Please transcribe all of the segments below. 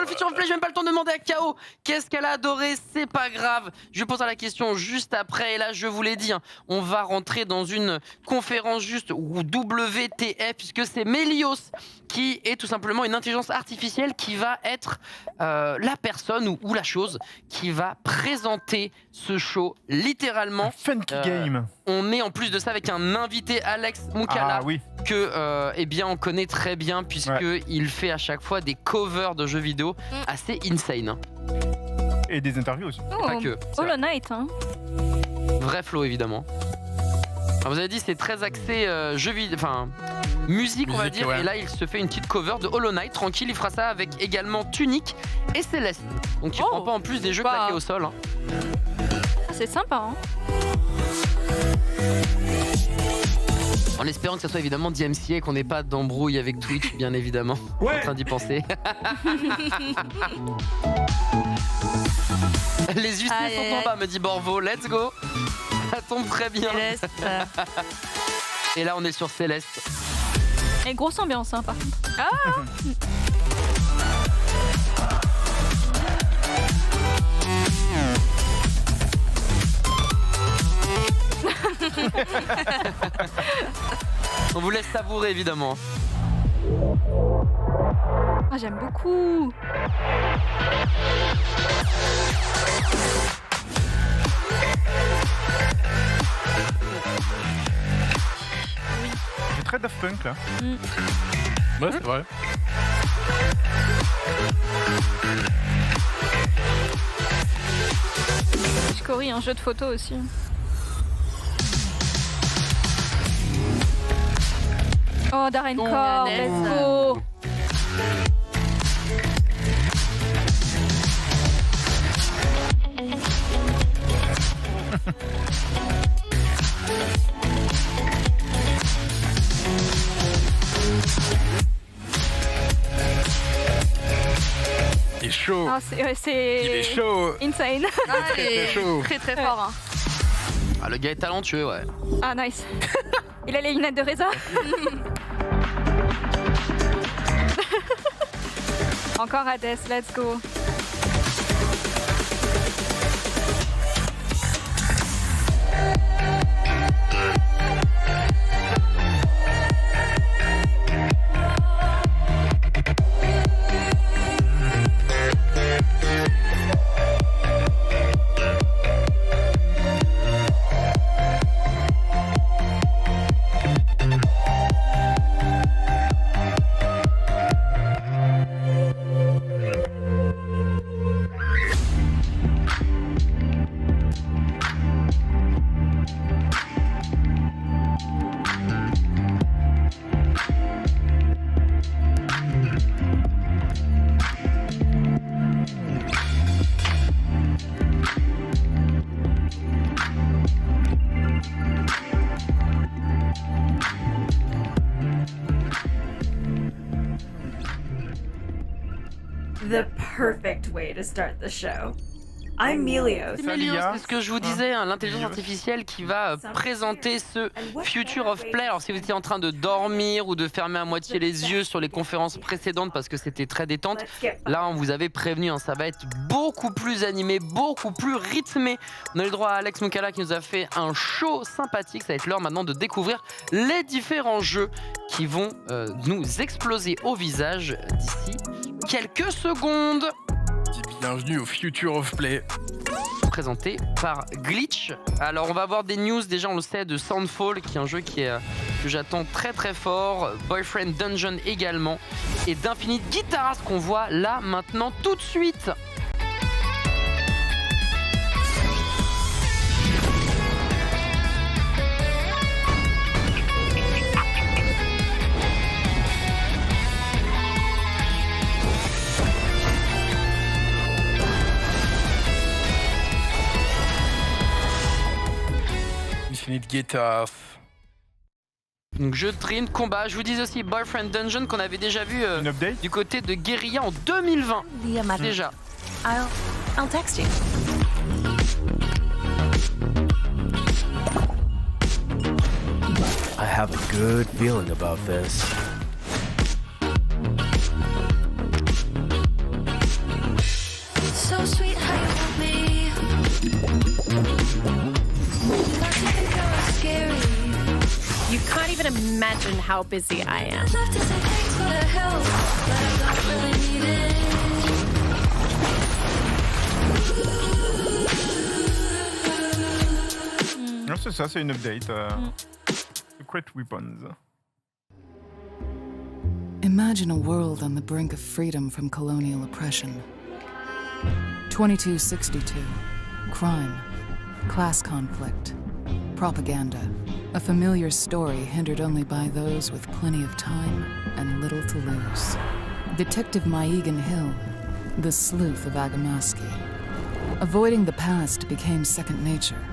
dans le Future of Play, j'ai même pas le temps de demander à KO qu'est-ce qu'elle a adoré, c'est pas grave. Je poserai la question juste après, et là je vous l'ai dit, hein, on va rentrer dans une conférence juste ou WTF, puisque c'est Melios qui est tout simplement une intelligence artificielle qui va être la personne ou la chose qui va présenter ce show littéralement. Funky game. On est en plus de ça avec un invité, Alex Moukala, que eh bien on connaît très bien puisque il fait à chaque fois des covers de jeux vidéo assez insane. Hein. Et des interviews aussi. Pas que. Hollow Knight, hein. Vrai flow évidemment. Alors, vous avez dit c'est très axé jeux vidéo, enfin musique on va dire. Ouais. Et là il se fait une petite cover de Hollow Knight tranquille. Il fera ça avec également Tunic et Céleste. Donc il prend pas en plus des jeux claqués au sol. Hein. C'est sympa, hein. En espérant que ça soit évidemment DMCA et qu'on n'ait pas d'embrouille avec Twitch, bien évidemment. Ouais. En train d'y penser. Les UC sont en bas, me dit Borvo. Let's go. Ça tombe très bien. Céleste. Et là, on est sur Céleste. Et grosse ambiance, hein, par contre. On vous laisse savourer, évidemment. Ah, j'aime beaucoup. C'est très Daft Punk là. Ouais, c'est vrai. Chicory, un jeu de photo aussi. Oh, Darren Core, let's go. Il est chaud. Ah, c'est Il est chaud. insane. Ah, il est chaud. très très fort. Hein. Ah, le gars est talentueux, ouais. Ah, nice. Il a les lunettes de Reza. Encore Hades, let's go. The perfect way to start the show. I'm Melios. C'est Melios, c'est ce que je vous disais, hein, l'intelligence artificielle qui va présenter ce Future of Play. Alors si vous étiez en train de dormir ou de fermer à moitié les yeux sur les conférences précédentes parce que c'était très détente, là on vous avait prévenu, hein, ça va être beaucoup plus animé, beaucoup plus rythmé. On a eu le droit à Alex Moukala qui nous a fait un show sympathique. Ça va être l'heure maintenant de découvrir les différents jeux qui vont nous exploser au visage d'ici quelques secondes. Bienvenue au Future of Play. Présenté par Glitch. Alors on va avoir des news, déjà on le sait, de Soundfall qui est un jeu qui est, que j'attends très très fort, Boyfriend Dungeon également, et d'Infinite Guitars qu'on voit là maintenant tout de suite. Infinite Guitars. Donc jeu de dream, combat. Je vous dis aussi Boyfriend Dungeon qu'on avait déjà vu du côté de Guerrilla en 2020. Déjà. I'll text you. I have a good feeling about this. even imagine how busy I am. Non, c'est ça, c'est une update. Secret Weapons. Imagine a world on the brink of freedom from colonial oppression. 2262. Crime. Class conflict. Propaganda. A familiar story hindered only by those with plenty of time and little to lose. Detective Maegan Hill, the sleuth of Agamaskie. Avoiding the past became second nature,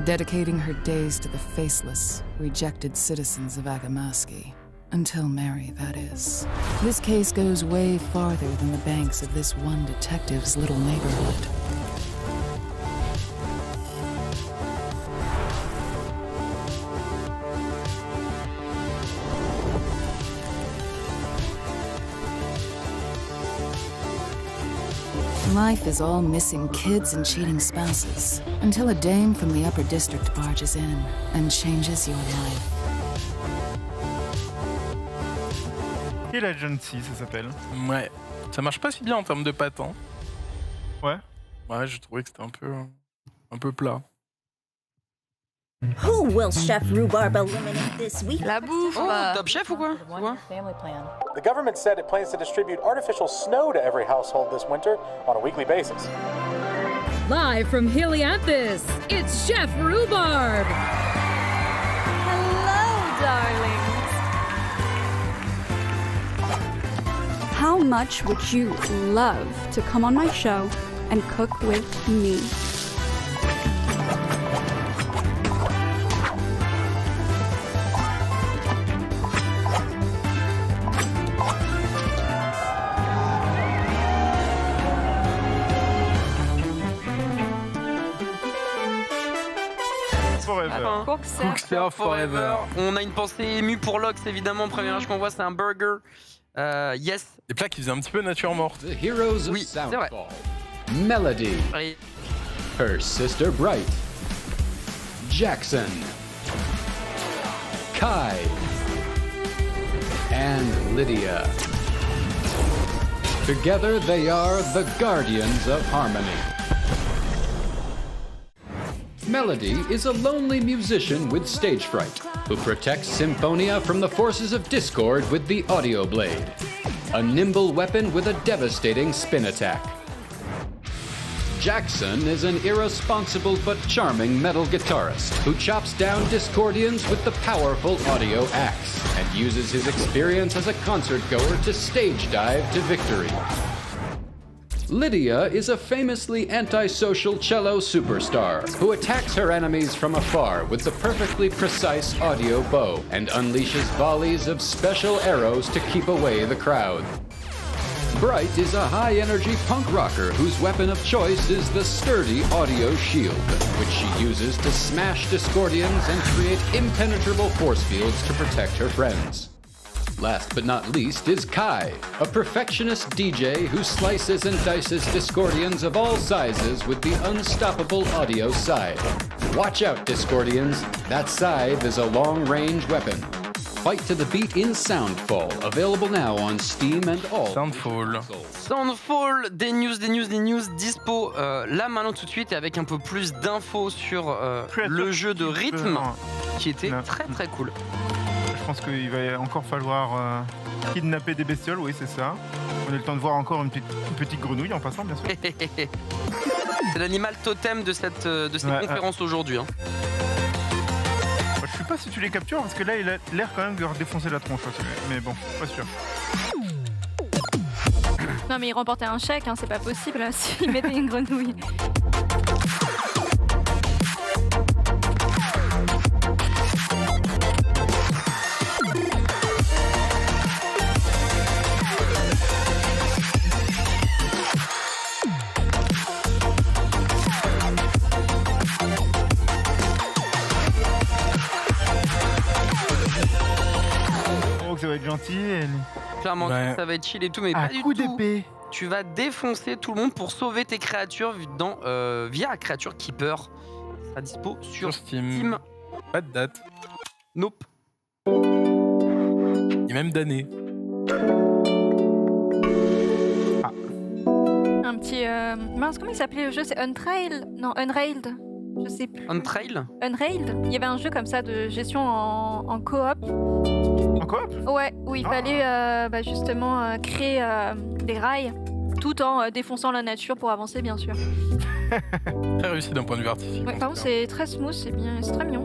dedicating her days to the faceless, rejected citizens of Agamaskie. Until Mary, that is. This case goes way farther than the banks of this one detective's little neighborhood. Life is all missing kids and cheating spouses, until a dame from the upper district barges in and changes your life. Kill Agency, ça s'appelle. Ouais. Ça marche pas si bien en termes de pattes. Hein. Ouais. Ouais, j'ai trouvé que c'était un peu plat. Who will Chef Rhubarb eliminate this week? La bouffe. Oh, bah. Top Chef ou quoi? The government said it plans to distribute artificial snow to every household this winter on a weekly basis. Live from Helianthus, it's Chef Rhubarb. Hello, darlings. How much would you love to come on my show and cook with me? Forever. Cookser Forever. On a une pensée émue pour Lox, évidemment. Première image qu'on voit, c'est un burger. Yes. Des plats qui faisaient un petit peu nature morte. The heroes of Oui, c'est vrai. Soundfall. Melody. Oui. Her sister Bright. Jackson. Kai. And Lydia. Together they are the Guardians of Harmony. Melody is a lonely musician with stage fright who protects Symphonia from the forces of discord with the audio blade, a nimble weapon with a devastating spin attack. Jackson is an irresponsible but charming metal guitarist who chops down Discordians with the powerful audio axe and uses his experience as a concert goer to stage dive to victory. Lydia is a famously antisocial cello superstar who attacks her enemies from afar with the perfectly precise audio bow and unleashes volleys of special arrows to keep away the crowd. Bright is a high-energy punk rocker whose weapon of choice is the sturdy audio shield, which she uses to smash Discordians and create impenetrable force fields to protect her friends. Last but not least is Kai, a perfectionist DJ who slices and dices Discordians of all sizes with the unstoppable audio scythe. Watch out, Discordians, that scythe is a long-range weapon. Fight to the beat in Soundfall, available now on Steam and all. Soundfall. Soundfall, des news dispo là maintenant tout de suite et avec un peu plus d'infos sur le jeu de rythme qui était très très cool. Je pense qu'il va encore falloir kidnapper des bestioles, oui c'est ça. On a le temps de voir encore une petite grenouille en passant bien sûr. C'est l'animal totem de cette conférence aujourd'hui. Hein. Je sais pas si tu les captures parce que là il a l'air quand même de leur défoncer la tronche, mais bon, pas sûr. Non mais il remportait un chèque, hein, c'est pas possible s'il mettait une grenouille. Ça va être gentil. Clairement, ça va être chill et tout, mais à pas du coup tout. d'épée. Tu vas défoncer tout le monde pour sauver tes créatures via Creature Keeper. Ça sera dispo sur Steam. Pas de date. Nope. Et même d'années. Un petit... mince, comment il s'appelait le jeu? C'est Untrail? Non, Unrailed. Je sais plus. Untrail? Unrailed. Il y avait un jeu comme ça de gestion en coop. En coop? Ouais, où il fallait justement créer des rails tout en défonçant la nature pour avancer, bien sûr. Très réussi d'un point de vue artistique. Ouais, par contre, c'est très smooth, c'est bien, c'est très mignon.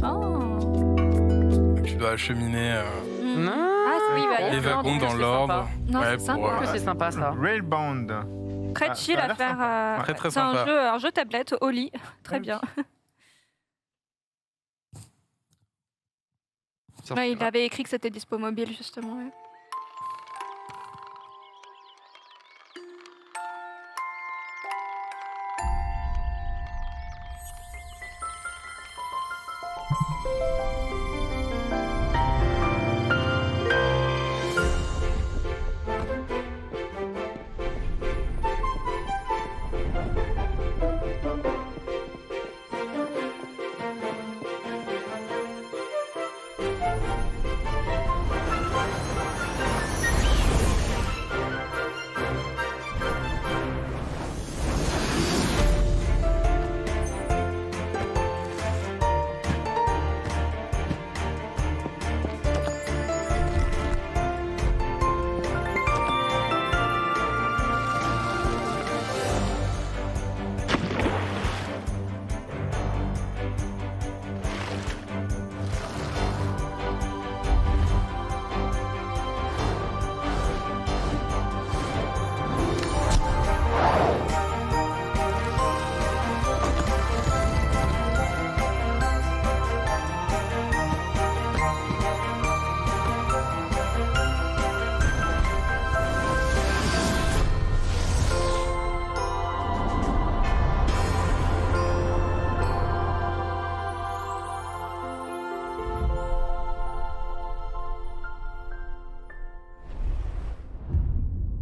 Oh. Tu dois acheminer Ah oui, bah, les wagons dans l'ordre. Non, Ouais, c'est sympa. Que c'est sympa ça. Railbound. Très chill à faire. Très, très c'est sympa. un jeu tablette au lit. Très bien. Ouais, il avait écrit que c'était dispo mobile, justement. Ouais.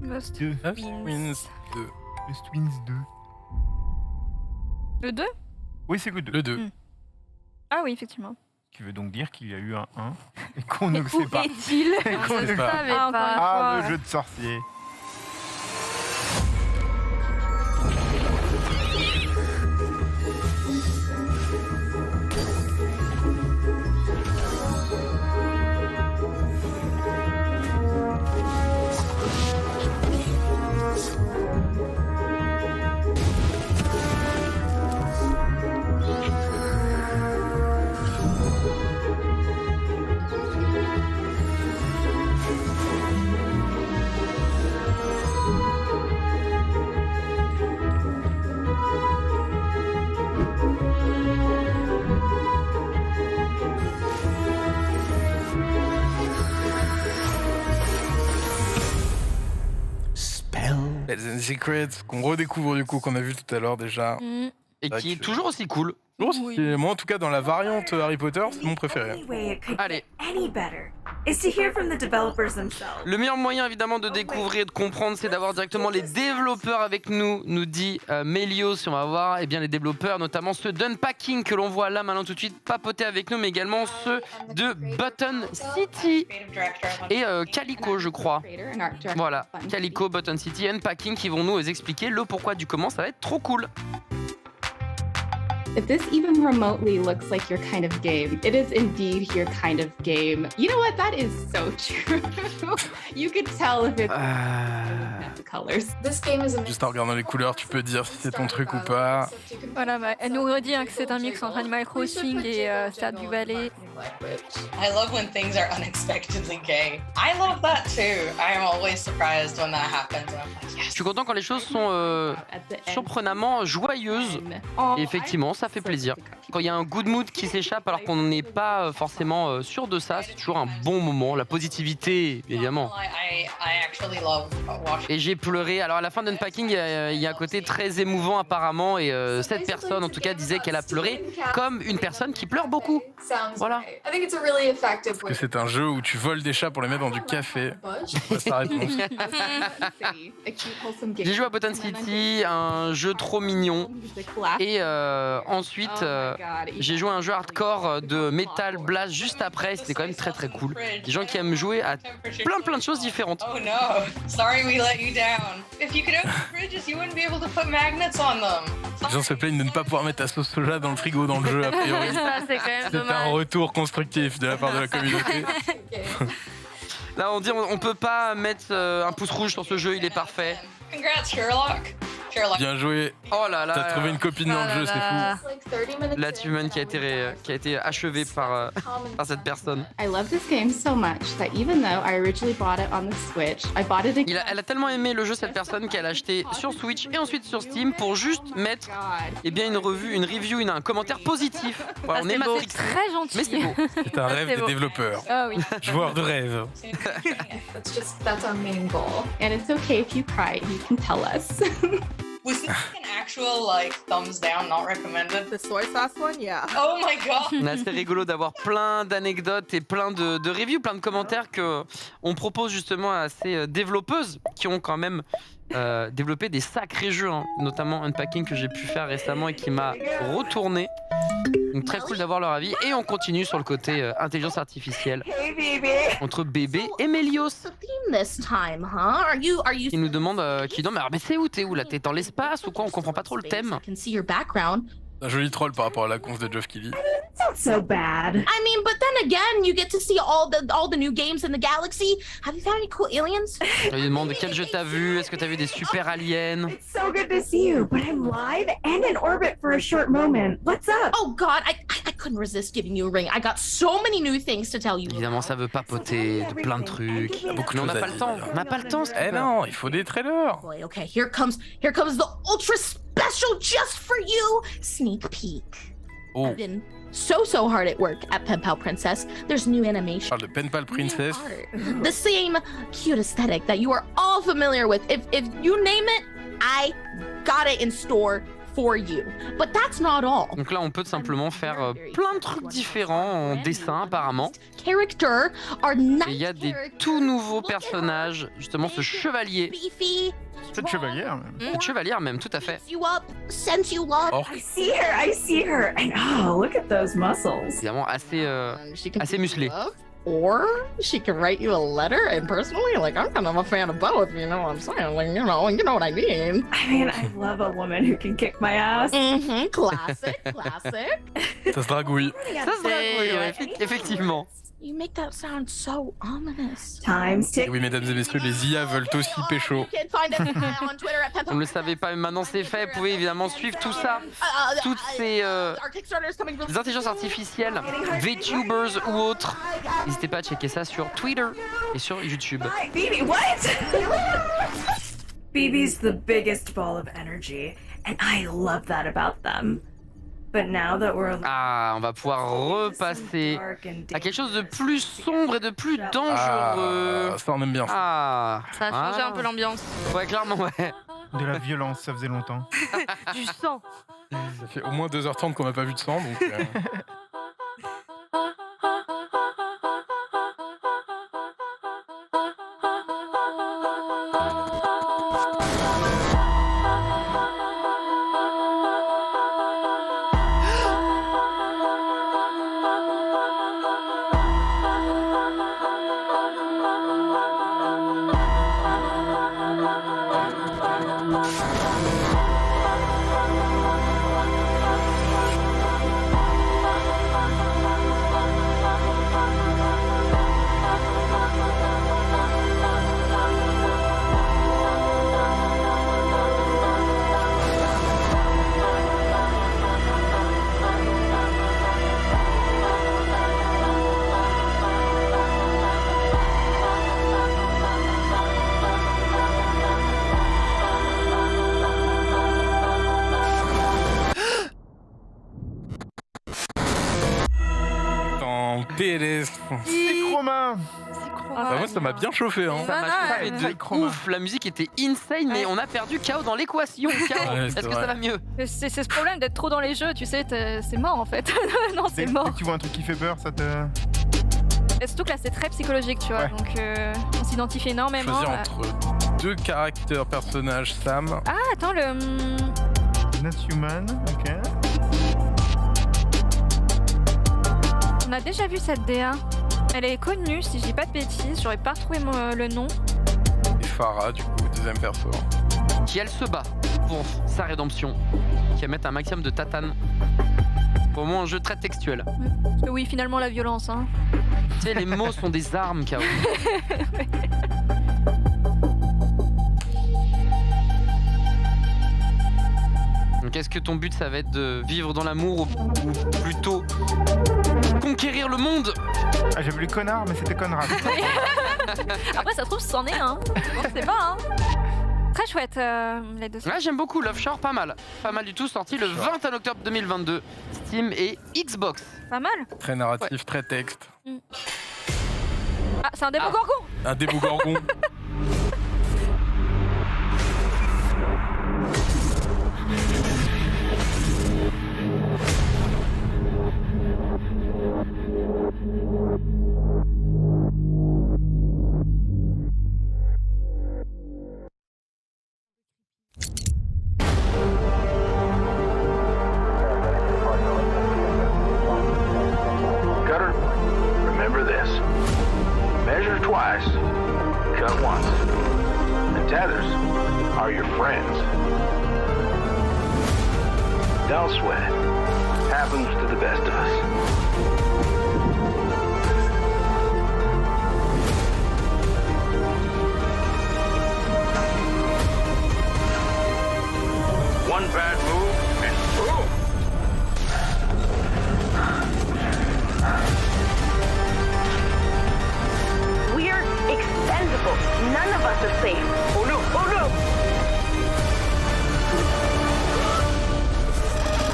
Lost Deux. Twins 2. Lost Twins 2. Le 2? Oui, c'est que 2. Le 2. Ah oui, effectivement. Ce qui veut donc dire qu'il y a eu un 1 et qu'on ne sait pas. Où est-il? Et qu'on ne Je sait savais pas. pas. Ah, le jeu de sorcier. Tales and Secrets, qu'on redécouvre du coup, qu'on a vu tout à l'heure déjà. Et qui est toujours aussi cool. Moi en tout cas dans la variante Harry Potter, c'est mon préféré. Allez. Any better is to hear from the developers themselves. Le meilleur moyen évidemment de découvrir et de comprendre, c'est d'avoir directement les développeurs avec nous, nous dit Mélios. On va voir les développeurs, notamment ceux d'Unpacking que l'on voit là maintenant tout de suite papoter avec nous, mais également ceux de Button City et Calico, je crois. Voilà, Calico, Button City, Unpacking qui vont nous expliquer le pourquoi du comment. Ça va être trop cool. If this even remotely looks like your kind of game, it is indeed your kind of game. You know what? That is so true. You could tell if it's the colors. This game is Juste en regardant les couleurs, tu peux dire si c'est ton truc ou pas. Voilà, bah, elle nous redit que c'est un mix entre Animal Crossing et Stardew Valley. I love when things are unexpectedly gay. I love that too. I am always surprised when that happens. And I'm like, yes. Je suis content quand les choses sont surprenamment joyeuses. Et effectivement, ça fait plaisir. Quand il y a un good mood qui s'échappe alors qu'on n'est pas forcément sûr de ça, c'est toujours un bon moment. La positivité, évidemment. I actually love watching. Et j'ai j'ai pleuré. Alors à la fin d'Unpacking, il y a un côté très émouvant apparemment et cette personne en tout cas disait qu'elle a pleuré comme une personne qui pleure beaucoup. Voilà. Parce que c'est un jeu où tu voles des chats pour les mettre dans du café. C'est sa réponse. J'ai joué à Button City, un jeu trop mignon. Et ensuite, j'ai joué à un jeu hardcore de Metal Blast juste après. C'était quand même très très cool. Des gens qui aiment jouer à plein de choses différentes. Oh no, sorry we let you down. If you could open fridges, you wouldn't be able to put magnets on them. Les gens se plaignent de ne pas pouvoir mettre ta sauce soja dans le frigo dans le jeu a priori. Ça, c'est quand même C'est dommage. un retour constructif de la part de la communauté. Là, on dit on peut pas mettre un pouce rouge sur ce jeu, il est parfait. Congrats, Sherlock. Bien joué. Oh là là. T'as trouvé une copine dans le jeu, c'est fou. L'achievement qui a été achevé par cette personne. I love this game so much that even though I originally bought it on the Switch, I bought it again. Elle a tellement aimé le jeu, cette personne, qu'elle a acheté sur Switch et ensuite sur Steam pour juste mettre une review, un commentaire positif. Voilà, on est beau. matrixé. Très gentil. Mais c'est beau. C'est un rêve des beau. développeurs. Ah oui. Joueur de rêve. That's our main goal. And it's okay if you cry, you can tell us. Was this like an actual thumbs down, not recommended? The soy sauce one, yeah. Oh my god. C'est assez rigolo d'avoir plein d'anecdotes et plein de reviews, plein de commentaires que on propose justement à ces développeuses qui ont quand même développé des sacrés jeux, hein, notamment Unpacking que j'ai pu faire récemment et qui m'a retourné. Donc très cool d'avoir leur avis et on continue sur le côté intelligence artificielle entre Bébé et Mélios. Qui nous demande, mais t'es où là? T'es dans l'espace ou quoi? On comprend pas trop le thème. Un joli troll par rapport à la conf de Geoff Keighley. Not so bad. I mean, but then again, you get to see all the new games in the galaxy. Have you found any cool aliens? Il demande quel jeu t'as vu? Est-ce que t'as vu des super aliens? It's so good to see you, but I'm live and in orbit for a short moment. What's up? Oh God, I couldn't resist giving you a ring. I got so many new things to tell you. Évidemment, ça veut papoter de plein de trucs. Beaucoup de Mais on n'a choses pas à le dire. temps. On n'a pas le temps. Eh non, il faut des trailers. Boy, okay, here comes the ultra special just for you sneak peek. Oh. I've been so hard at work at Pen Pal Princess. There's new animation. Parle de Pen Pal Princess. The same cute aesthetic that you are all familiar with. If you name it, I got it in store for you. But that's not all. Donc là, on peut simplement faire plein de trucs différents en dessin apparemment. Character are Et nice. il y a des tout nouveaux personnages, justement ce chevalier. Beefy. Cette chevalière même. Cette chevalière même, tout à fait. You up, sense you love. Oh. I see her. And oh, look at those muscles. Évidemment assez musclé. Or she can write you a letter, and personally, like, I'm kind of a fan of both, you know what I'm saying? Like, you know what I mean. I mean, I love a woman who can kick my ass. Mm-hmm, classic. Ça se dragouille. Ça se dragouille, ouais, effectivement. You make that sound so ominous. Times Et oui, mesdames et messieurs, les IA veulent aussi pécho. You can find us on Twitter at Pen Pal. On ne le savait pas, mais maintenant c'est fait. Vous pouvez évidemment suivre tout ça. Toutes ces Our Kickstarter is coming des intelligences artificielles, VTubers ou autres. N'hésitez pas à checker ça sur Twitter et sur YouTube. Hi, Phoebe, what? Phoebe's the biggest ball of energy, and I love that about them. But now that we're Ah, on va pouvoir repasser à quelque chose de plus sombre et de plus dangereux. Ah, ça on aime bien. Ah, Ça a changé un peu l'ambiance. Ouais, clairement, ouais. De la violence, ça faisait longtemps. Du sang. Ça fait au moins 2h30 qu'on n'a pas vu de sang, donc... PLS. C'est Chroma. moi, ça m'a bien chauffé. Hein. Ça m'a chauffé de ouf. La musique était insane, mais on a perdu KO dans l'équation. Est-ce que ça va mieux? C'est ce problème d'être trop dans les jeux, tu sais, c'est mort en fait. Non, c'est mort. Dès que tu vois un truc qui fait peur, ça te... Et surtout que là, c'est très psychologique, tu vois, donc on s'identifie énormément. Choisir entre 2 caractères personnages, Sam. Ah, attends, le... Not Human, ok. On a déjà vu cette DA. Elle est connue, si je dis pas de bêtises, j'aurais pas retrouvé le nom. Et Farah, du coup, deuxième perso. Qui elle se bat pour sa rédemption, qui va mettre un maximum de tatane. Pour moi, un jeu très textuel. Parce que oui, finalement, la violence, hein. Tu sais, les mots sont des armes, KO. Donc, est-ce que ton but, ça va être de vivre dans l'amour ou plutôt conquérir le monde? Ah, j'ai voulu connard, mais c'était Conrad. Après, ça se trouve, c'en est un. On sait pas, hein. Très chouette, les deux. Ouais, j'aime beaucoup Love Shore, pas mal. Pas mal du tout, sorti le 21 octobre 2022. Steam et Xbox. Pas mal. Très narratif, très texte. Ah, c'est un Démogorgon. Un Démogorgon. Don't sweat it. Happens to the best of us. One bad move and boom! We're expendable. None of us are safe. Oh no! Oh no!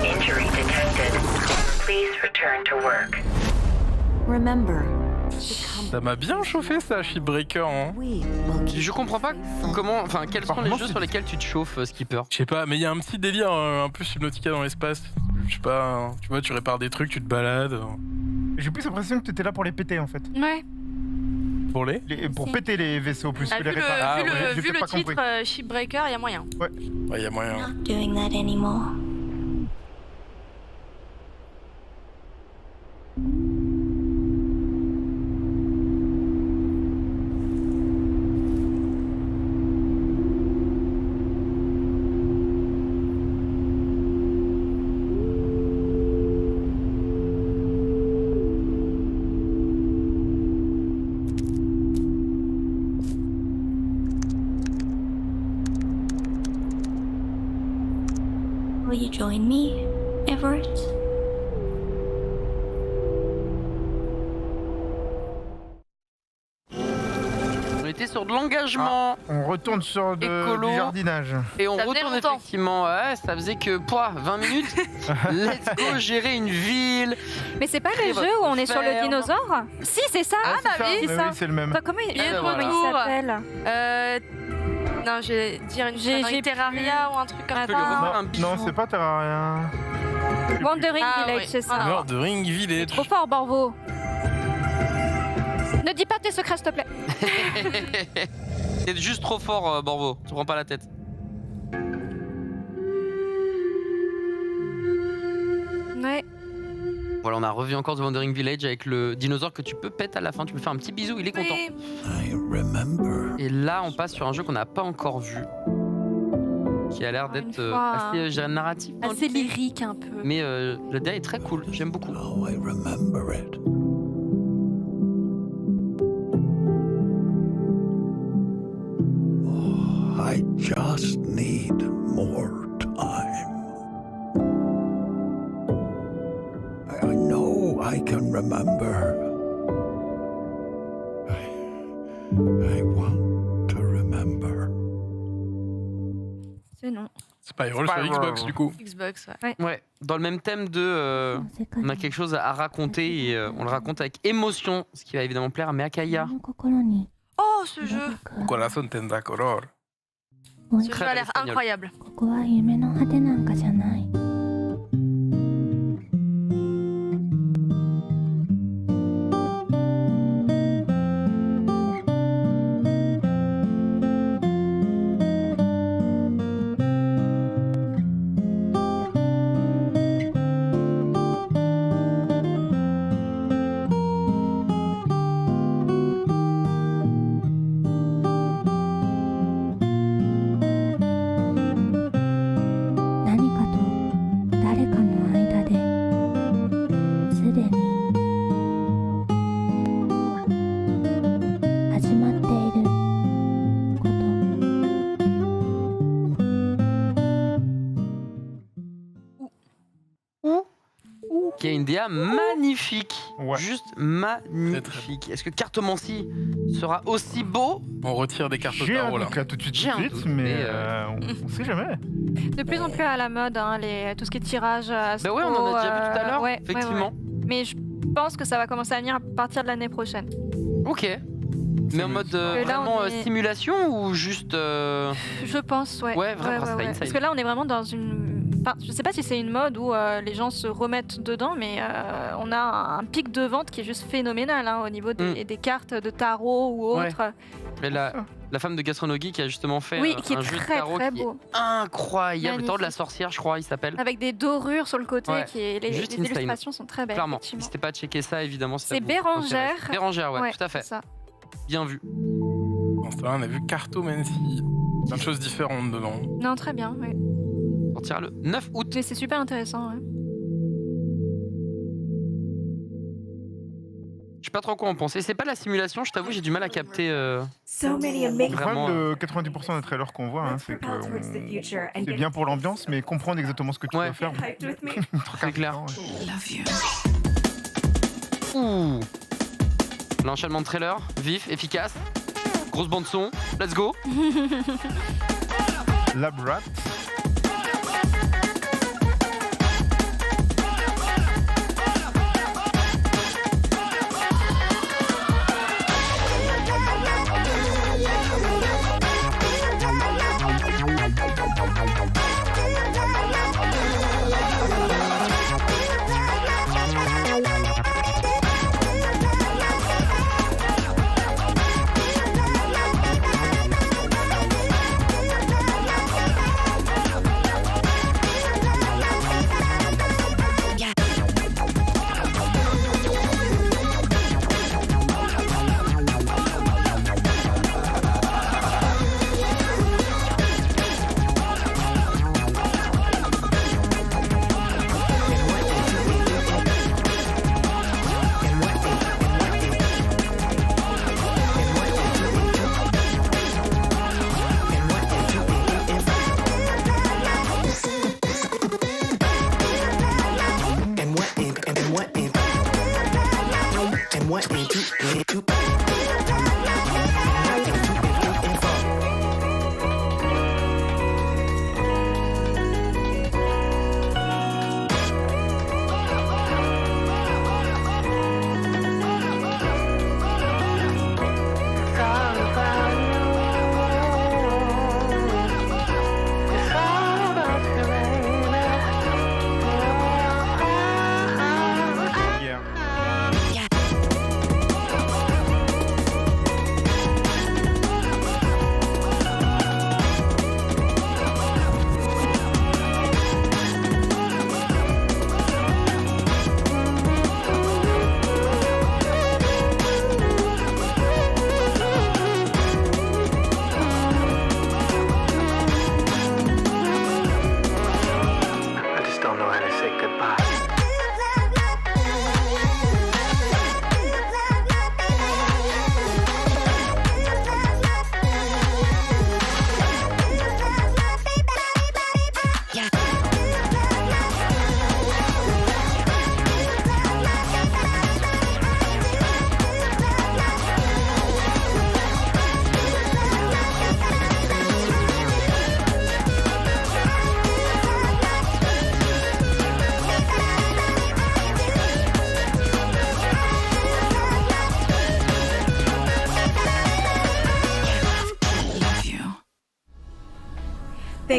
Injury detected. Please return to work. Remember. Ça m'a bien chauffé ça, Shipbreaker. Hein. Je comprends pas comment, enfin, quels sont les jeux sur lesquels tu te chauffes, Skipper? Je sais pas, mais il y a un petit délire un peu Subnautica dans l'espace. Je sais pas, tu vois, tu répares des trucs, tu te balades. J'ai plus l'impression que t'étais là pour les péter en fait. Ouais. Pour pour péter les vaisseaux plus que les réparer. Vu le titre Shipbreaker, il y a moyen. Ouais, il y a moyen. Not doing that anymore. Will you join me, Everett? On était sur de l'engagement. On retourne sur du jardinage. Et on Ça faisait retourne longtemps. effectivement. Ouais, ça faisait que 20 minutes. Let's go gérer une ville. Mais c'est pas le jeu où on est sur le dinosaure? Si, c'est ça. Ah, c'est ça. Mais oui, c'est le même. Comment il s'appelle? Non, je vais dire une connerie, Terraria ou un truc comme ça. Non, c'est pas Terraria. Wandering Village, c'est ça. Wandering Village. Trop fort, Borvo. Ne dis pas tes secrets, s'il te plaît. T'es juste trop fort, Borvo. Tu prends pas la tête. Ouais. Voilà, on a revu encore du Wandering Village avec le dinosaure que tu peux péter à la fin. Tu peux faire un petit bisou, il est content. Et là, on passe sur un jeu qu'on n'a pas encore vu. Qui a l'air d'être assez, je dirais, narratif. Assez lyrique un peu. Mais le DA est très cool, j'aime beaucoup. Oh, I remember it. Oh, I just need more time. I know I can remember. I want to remember. C'est non. Spiral sur Xbox du coup. Xbox, Ouais, dans le même thème de on a quelque chose à raconter et on le raconte avec émotion, ce qui va évidemment plaire à Meakaya. Oh, ce jeu. Corazón tendrá color. Ce jeu a l'air incroyable. Qui a une DA magnifique, juste magnifique. Est-ce que Cartomancie sera aussi beau? On retire des cartes au tarot là. Tout de suite, mais on sait jamais. De plus en plus à la mode, hein, tout ce qui est tirage. Bah ouais, on en a déjà vu tout à l'heure, effectivement. Ouais. Mais je pense que ça va commencer à venir à partir de l'année prochaine. Ok. Mais en mode vraiment simulation ou juste. Je pense, ouais. Ouais, vraiment, Parce que là, on est vraiment dans une. Enfin, je sais pas si c'est une mode où les gens se remettent dedans, mais on a un pic de vente qui est juste phénoménal hein, au niveau des cartes de tarot ou autres. Ouais. Mais la femme de Gastronogie qui a justement fait qui est un jeu très, de tarot très qui beau. est incroyable. Le tarot de la Magnifique. sorcière, je crois, il s'appelle. Avec des dorures sur le côté, Ouais. les Juste illustrations sont très belles. Clairement. N'hésitez pas à checker ça, évidemment. Si ça C'est vous Bérangère. intéresse. Bérangère, ouais, tout à fait. c'est ça. Bien vu. Dans ce là, on a vu Cartomancie. Plein de choses différentes dedans. Non, très bien, oui. Sortira le 9 août. Mais c'est super intéressant, ouais. Je sais pas trop quoi en penser. C'est pas la simulation, je t'avoue, j'ai du mal à capter. Le problème de 90% des trailers qu'on voit, hein, c'est que c'est bien pour l'ambiance, mais comprendre exactement ce que tu veux faire. C'est clair. Ouh. L'enchaînement de trailer, vif, efficace. Grosse bande son, let's go. Lab Rat.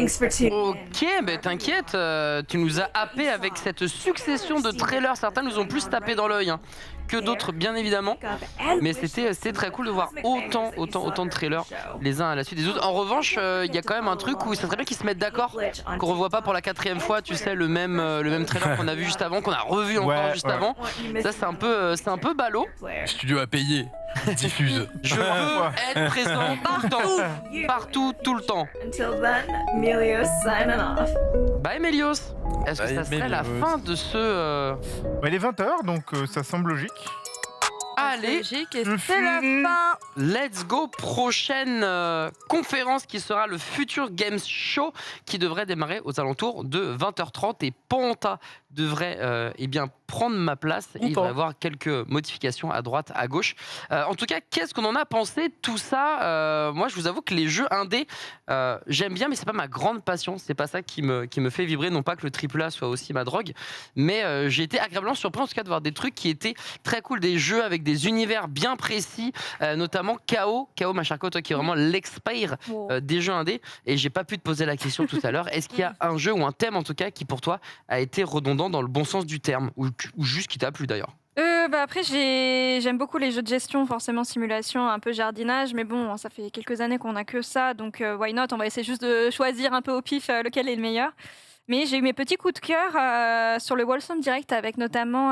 Thanks for tuning in. Ok, mais t'inquiète, tu nous as happé avec cette succession de trailers. Certains nous ont plus tapé dans l'œil que d'autres, bien évidemment. Mais c'était très cool de voir autant de trailers les uns à la suite des autres. En revanche, il y a quand même un truc où ça serait bien qu'ils se mettent d'accord, qu'on revoit pas pour la 4e fois, tu sais, le même trailer qu'on a vu juste avant, qu'on a revu encore juste avant. Ça, c'est un peu ballot. Le studio a payé. Diffuse. Je veux être présent partout, tout le temps. Until then, Melios signing off. Bye Melios. Est-ce que ça serait la fin de ce... Il est 20h, donc ça semble logique. Allez, c'est la fin. Let's go. Prochaine conférence qui sera le Future Games Show qui devrait démarrer aux alentours de 20h30 et Ponta devrait prendre ma place. Et il va y avoir quelques modifications à droite, à gauche. En tout cas, qu'est-ce qu'on en a pensé tout ça? Moi, je vous avoue que les jeux indés, j'aime bien, mais c'est pas ma grande passion. C'est pas ça qui me fait vibrer. Non pas que le AAA soit aussi ma drogue, mais j'ai été agréablement surpris en tout cas de voir des trucs qui étaient très cool, des jeux avec des univers bien précis, notamment KO, ma chère toi qui est vraiment l'expert des jeux indés. Et j'ai pas pu te poser la question tout à l'heure. Est-ce qu'il y a un jeu ou un thème en tout cas qui pour toi a été redondant dans le bon sens du terme, ou juste qui t'a plu d'ailleurs? Après, j'aime beaucoup les jeux de gestion, forcément simulation, un peu jardinage, mais bon, ça fait quelques années qu'on a que ça, donc why not? On va essayer juste de choisir un peu au pif lequel est le meilleur. Mais j'ai eu mes petits coups de cœur sur le Wholesome Direct avec notamment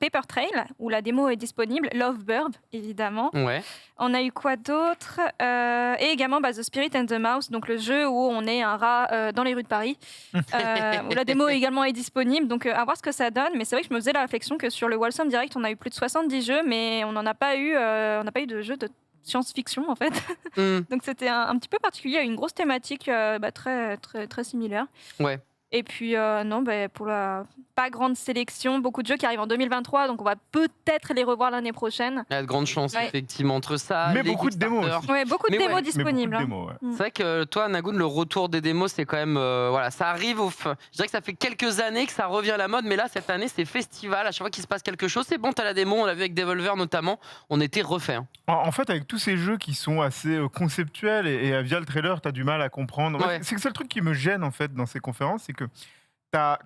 Paper Trail, où la démo est disponible, Lovebird, évidemment. Ouais. On a eu quoi d'autre? Et également The Spirit and the Mouse, donc le jeu où on est un rat dans les rues de Paris, où la démo également est disponible, donc à voir ce que ça donne. Mais c'est vrai que je me faisais la réflexion que sur le Wholesome Direct, on a eu plus de 70 jeux, mais on n'a pas eu de jeux de science-fiction en fait. Donc c'était un petit peu particulier, une grosse thématique très, très, très similaire. Ouais. Et puis pour la pas grande sélection, beaucoup de jeux qui arrivent en 2023, donc on va peut-être les revoir l'année prochaine. Il y a de grandes chances effectivement entre ça. Mais beaucoup de démos aussi. Ouais, beaucoup de démos disponibles. C'est vrai que toi, Nagoun, le retour des démos, c'est quand même ça arrive je dirais que ça fait quelques années que ça revient à la mode, mais là cette année c'est festival. À chaque fois qu'il se passe quelque chose, c'est bon, t'as la démo, on l'a vu avec Devolver notamment, on était refait. En fait, avec tous ces jeux qui sont assez conceptuels et via le trailer, t'as du mal à comprendre. Ouais. C'est le seul truc qui me gêne en fait dans ces conférences, c'est que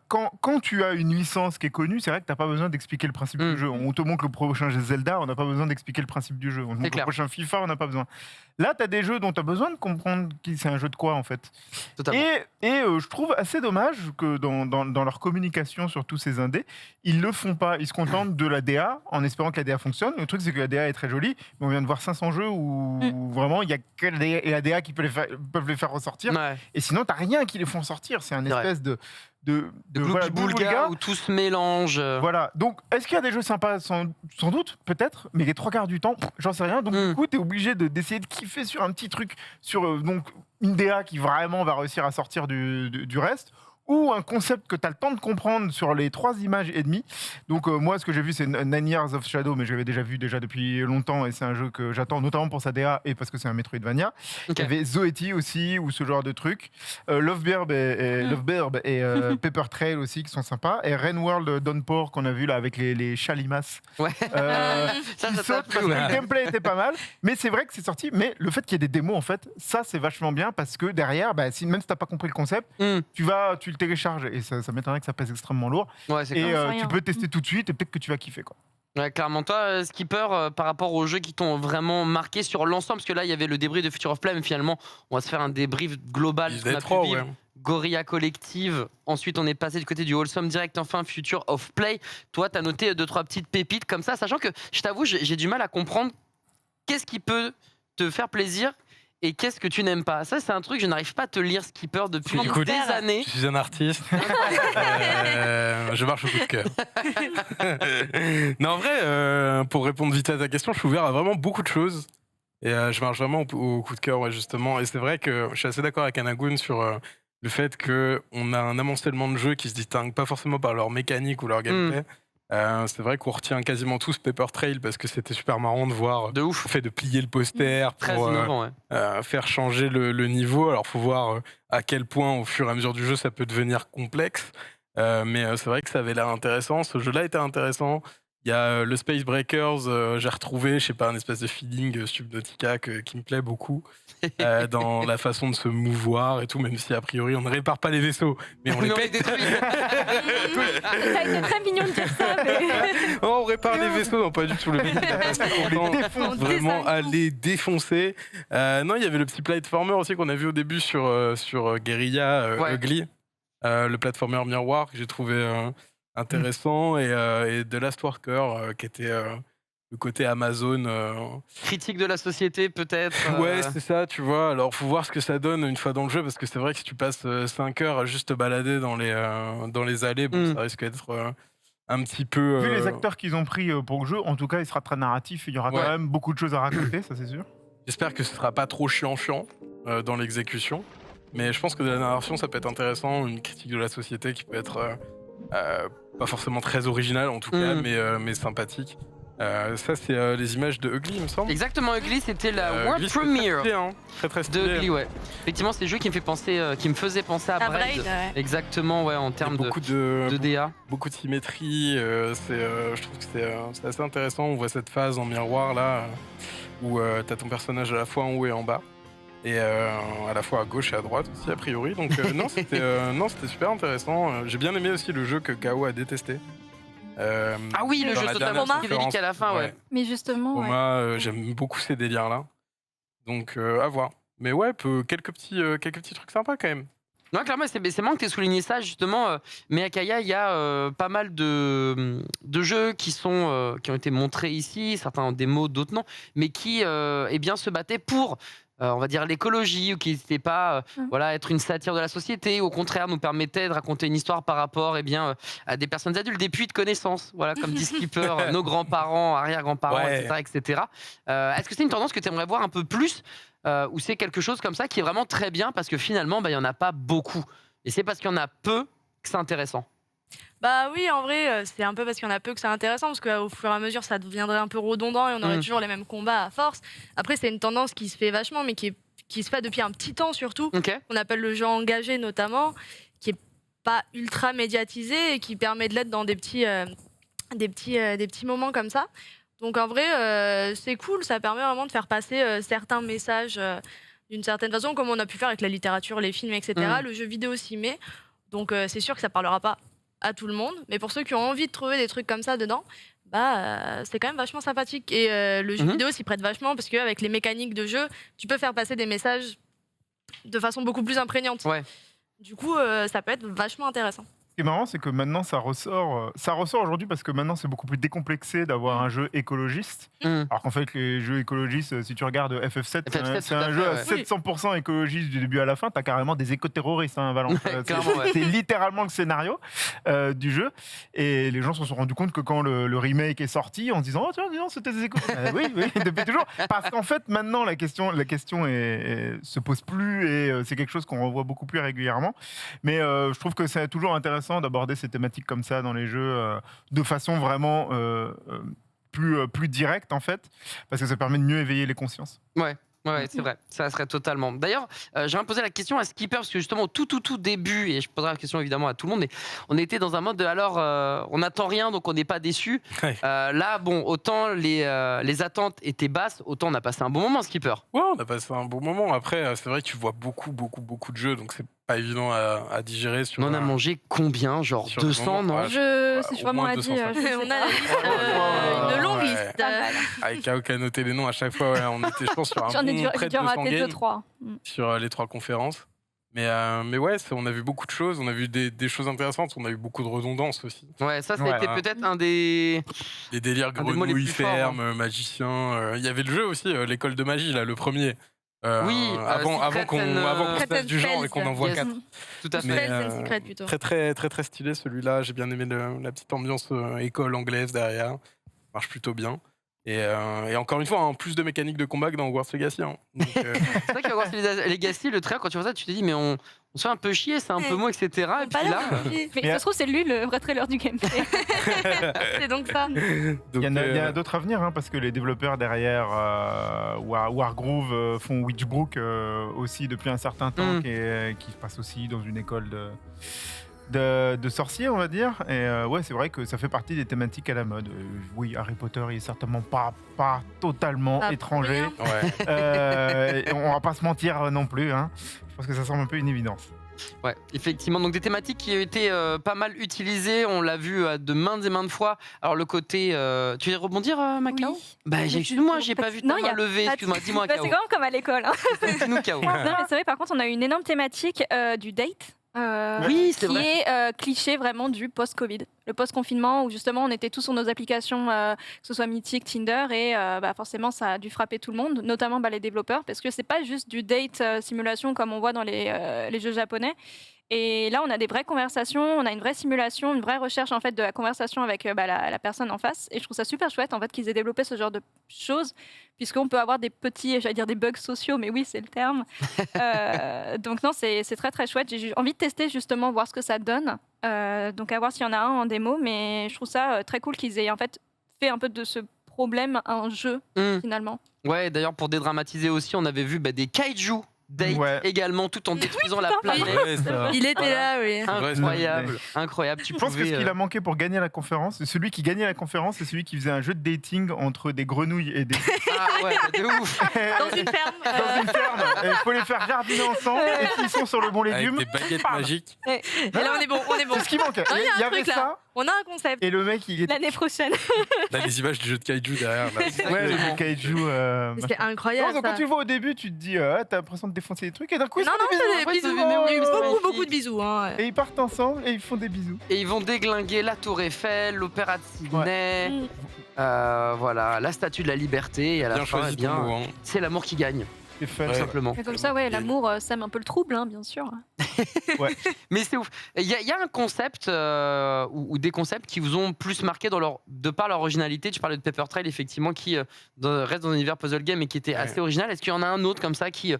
quand tu as une licence qui est connue, c'est vrai que tu n'as pas besoin d'expliquer le principe du jeu. On te montre le prochain Zelda, on n'a pas besoin d'expliquer le principe du jeu. On te montre le prochain FIFA, on n'a pas besoin. Là, tu as des jeux dont tu as besoin de comprendre c'est un jeu de quoi, en fait. Et je trouve assez dommage que dans leur communication sur tous ces indés, ils le font pas. Ils se contentent de la DA en espérant que la DA fonctionne. Le truc, c'est que la DA est très jolie, mais on vient de voir 500 jeux où vraiment, il n'y a que la DA qui peuvent les faire ressortir. Ouais. Et sinon, tu n'as rien qui les font sortir. C'est un espèce de boulga où tout se mélange. Voilà. Donc, est-ce qu'il y a des jeux sympas? Sans doute, peut-être, mais les 3/4 du temps, j'en sais rien. Donc, du coup, tu es obligé d'essayer de kiffer sur un petit truc, sur donc une DA qui vraiment va réussir à sortir du reste, ou un concept que tu as le temps de comprendre sur les 3 images et demie. Donc moi, ce que j'ai vu, c'est 9 Years of Shadow, mais je l'avais déjà vu depuis longtemps, et c'est un jeu que j'attends, notamment pour sa DA et parce que c'est un Metroidvania. Il y avait Zoety aussi, ou ce genre de truc. Lovebird et Paper Trail aussi, qui sont sympas. Et Rain World Downpour, qu'on a vu là avec les chats limaces. Ouais. Ça sautent, parce que le gameplay était pas mal. Mais c'est vrai que c'est sorti. Mais le fait qu'il y ait des démos, en fait, ça, c'est vachement bien, parce que derrière, même si t'as pas compris le concept, tu le télécharges, et ça m'étonnerait que ça pèse extrêmement lourd. Ouais, et tu peux tester tout de suite, et peut-être que tu vas kiffer, quoi. Ouais, clairement. Toi, Skipper, par rapport aux jeux qui t'ont vraiment marqué sur l'ensemble, parce que là, il y avait le débrief de Future of Play, mais finalement, on va se faire un débrief global de ce qu'on a pu vivre. Gorilla Collective. Ensuite, on est passé du côté du Wholesome Direct. Enfin, Future of Play. Toi, t'as noté 2-3 petites pépites comme ça, sachant que, je t'avoue, j'ai du mal à comprendre qu'est-ce qui peut te faire plaisir et qu'est-ce que tu n'aimes pas. Ça, c'est un truc, je n'arrive pas à te lire, Skipper, depuis des années. Je suis un artiste. Je marche au coup de cœur. Non, en vrai, pour répondre vite à ta question, je suis ouvert à vraiment beaucoup de choses. Et je marche vraiment au coup de cœur, ouais, justement. Et c'est vrai que je suis assez d'accord avec Anagoun sur le fait qu'on a un amoncellement de jeux qui se distinguent pas forcément par leur mécanique ou leur gameplay. C'est vrai qu'on retient quasiment tous Paper Trail parce que c'était super marrant de voir le fait de plier le poster pour faire changer le niveau. Alors faut voir à quel point au fur et à mesure du jeu ça peut devenir complexe, mais c'est vrai que ça avait l'air intéressant. Ce jeu-là était intéressant. Il y a le Space Breakers, j'ai retrouvé, je sais pas, un espèce de feeling Subnautica qui me plaît beaucoup dans la façon de se mouvoir et tout, même si a priori on ne répare pas les vaisseaux, mais on les pète. Ça a été très mignon de dire ça, mais... Oh, on répare les vaisseaux, non pas du tout le but. On les défonce, vraiment à les défoncer. Non, il y avait le petit platformer aussi qu'on a vu au début sur Guerrilla Ugly, le platformer miroir que j'ai trouvé intéressant et The Last Worker qui était le côté Amazon. Critique de la société peut-être. Ouais, c'est ça, tu vois. Alors faut voir ce que ça donne une fois dans le jeu parce que c'est vrai que si tu passes 5 heures à juste te balader dans les allées, bon, ça risque d'être un petit peu... Vu les acteurs qu'ils ont pris pour le jeu, en tout cas il sera très narratif, il y aura quand même beaucoup de choses à raconter, ça c'est sûr. J'espère que ce sera pas trop chiant dans l'exécution, mais je pense que de la narration ça peut être intéressant, une critique de la société qui peut être pas forcément très originale en tout cas, mais sympathique. Ça c'est les images de Ugly il me semble. Exactement, Ugly c'était la World Premiere très stylé, de Ugly, ouais. Effectivement c'est le jeu qui me faisait penser à Braid. Exactement, ouais, en termes de DA. Beaucoup de symétrie, je trouve que c'est assez intéressant. On voit cette phase en miroir là où t'as ton personnage à la fois en haut et en bas. Et à la fois à gauche et à droite aussi a priori. Donc non, c'était super intéressant. J'ai bien aimé aussi le jeu que K.O. a détesté. Ah oui, le jeu totalement psychédélique à la fin, ouais. Mais justement, Moi, j'aime beaucoup ces délires-là. Donc à voir. Mais ouais, quelques petits trucs sympas quand même. Non, clairement, c'est marrant que tu aies souligné ça, justement. Mais à Kaya, il y a pas mal de jeux qui ont été montrés ici, certains en démo, d'autres non, mais qui se battaient pour... on va dire l'écologie, ou qui n'était pas être une satire de la société, ou au contraire nous permettait de raconter une histoire par rapport à des personnes adultes, des puits de connaissances, comme dit Skipper, nos grands-parents, arrière-grands-parents, etc. Est-ce que c'est une tendance que tu aimerais voir un peu plus, ou c'est quelque chose comme ça qui est vraiment très bien parce que finalement il n'y en a pas beaucoup, et c'est parce qu'il y en a peu que c'est intéressant? Bah oui, en vrai, c'est un peu parce qu'il y en a peu que c'est intéressant, parce qu'au fur et à mesure, ça deviendrait un peu redondant et on aurait toujours les mêmes combats à force. Après, c'est une tendance qui se fait vachement, mais qui se fait depuis un petit temps surtout. On appelle le jeu engagé notamment, qui est pas ultra médiatisé et qui permet de l'être dans des petits moments comme ça. Donc en vrai, c'est cool, ça permet vraiment de faire passer certains messages d'une certaine façon, comme on a pu faire avec la littérature, les films, etc. Le jeu vidéo s'y met. Donc c'est sûr que ça parlera pas à tout le monde, mais pour ceux qui ont envie de trouver des trucs comme ça dedans, c'est quand même vachement sympathique. Et le jeu vidéo s'y prête vachement parce qu'avec les mécaniques de jeu, tu peux faire passer des messages de façon beaucoup plus imprégnante. Du coup, ça peut être vachement intéressant. Ce qui est marrant, c'est que maintenant ça ressort aujourd'hui parce que maintenant c'est beaucoup plus décomplexé d'avoir un jeu écologiste. Alors qu'en fait, les jeux écologistes, si tu regardes FF7, c'est un jeu à 700% écologiste du début à la fin. T'as carrément des éco-terroristes, Valence. C'est littéralement le scénario du jeu. Et les gens se sont rendus compte que quand le remake est sorti, en se disant, oh tiens, dis donc, c'était des écologistes. Oui, depuis toujours. Parce qu'en fait, maintenant, la question se pose plus et c'est quelque chose qu'on revoit beaucoup plus régulièrement. Mais je trouve que c'est toujours intéressant d'aborder ces thématiques comme ça dans les jeux de façon vraiment plus directe en fait, parce que ça permet de mieux éveiller les consciences. Ouais, c'est vrai, ça serait totalement. D'ailleurs, j'ai posé la question à Skipper, parce que justement au tout début, et je poserai la question évidemment à tout le monde, mais on était dans un mode de on n'attend rien, donc on n'est pas déçu. Là, bon, autant les attentes étaient basses, autant on a passé un bon moment, Skipper. Ouais, on a passé un bon moment. Après, c'est vrai que tu vois beaucoup de jeux, donc c'est pas évident à digérer. On en a mangé combien? Genre 200, non? Si je vois mon avis, on a une longue liste. Avec K.O. a noté les noms à chaque fois, on était, je pense, sur un bon près de 200 games sur les 3 conférences. Mais ouais, on a vu beaucoup de choses, on a vu des choses intéressantes, on a eu beaucoup de redondances aussi. Ouais, ça a été peut-être un des... Les délires grenouilles, fermes, magiciens. Il y avait le jeu aussi, l'école de magie, là, le premier. Avant qu'on se passe du genre et qu'on en voit 4. Tout à fait. Très stylé celui-là. J'ai bien aimé la petite ambiance école anglaise derrière. Ça marche plutôt bien. Et encore une fois, plus de mécaniques de combat que dans Hogwarts Legacy. C'est vrai qu'à Hogwarts Legacy, le trailer, quand tu vois ça, tu te dis, mais on se fait un peu chier, c'est un peu mou, etc. Et puis là. Mais ça se trouve, c'est lui le vrai trailer du gameplay. C'est donc ça. Il y a d'autres à venir, parce que les développeurs derrière Wargroove font Witchbrook aussi depuis un certain temps, qui se passe aussi dans une école de sorciers, on va dire. Et ouais, c'est vrai que ça fait partie des thématiques à la mode. Oui, Harry Potter, il est certainement pas totalement étranger. Et on va pas se mentir non plus. Hein. Je pense que ça semble un peu une évidence. Ouais, effectivement. Donc des thématiques qui ont été pas mal utilisées. On l'a vu de maintes et maintes fois. Alors le côté... Tu veux rebondir, Macao? Oui. Bah, excuse-moi, j'ai pas vu ta main levée. Excuse-moi, dis-moi, Kao. C'est quand même comme à l'école. Hein. Dis-nous, Kao. Non, mais c'est vrai, par contre, on a eu une énorme thématique du date. Oui, c'est vrai. Qui est cliché vraiment du post-Covid. Le post-confinement où justement on était tous sur nos applications, que ce soit Mythic, Tinder, et forcément ça a dû frapper tout le monde, notamment les développeurs, parce que c'est pas juste du date simulation comme on voit dans les jeux japonais. Et là, on a des vraies conversations, on a une vraie simulation, une vraie recherche en fait de la conversation avec la personne en face. Et je trouve ça super chouette en fait qu'ils aient développé ce genre de choses, puisqu'on peut avoir des petits, j'allais dire des bugs sociaux, mais oui, c'est le terme. Donc non, c'est très très chouette. J'ai envie de tester justement, voir ce que ça donne. Donc à voir s'il y en a un en démo, mais je trouve ça très cool qu'ils aient en fait fait un peu de ce problème un jeu finalement. Ouais, d'ailleurs pour dédramatiser aussi, on avait vu des kaiju date également, tout en détruisant la planète. Il était là, oui. Incroyable, incroyable. Je pense que ce qu'il a manqué pour gagner la conférence, celui qui gagnait la conférence, c'est celui qui faisait un jeu de dating entre des grenouilles et des... Ah ouais, de ouf. Dans une ferme. Dans une ferme. Il faut les faire jardiner ensemble et s'ils sont sur le bon légume... Avec des baguettes magiques. Et là, on est bon. C'est ce qui manquait. Il y avait ça. On a un concept. Et le mec, il est... L'année prochaine. Là, les images du jeu de kaiju derrière. Là. Ouais, le jeu de kaiju. C'était incroyable. Non, quand tu le vois au début, tu te dis, t'as l'impression de défoncer des trucs, et d'un coup, non, ils bisous. Il y a eu beaucoup de bisous. Hein. Et ils partent ensemble et ils font des bisous. Et ils vont déglinguer la Tour Eiffel, l'Opéra de Sydney, voilà, la Statue de la Liberté. Et à la fin, c'est l'amour qui gagne. C'est fait. Tout simplement. Et comme ça, l'amour sème un peu le trouble, hein, bien sûr. Mais c'est ouf. Il y a un concept ou des concepts qui vous ont plus marqué de par leur originalité. Tu parlais de Paper Trail, effectivement, qui reste dans un univers puzzle game et qui était assez original. Est-ce qu'il y en a un autre comme ça qui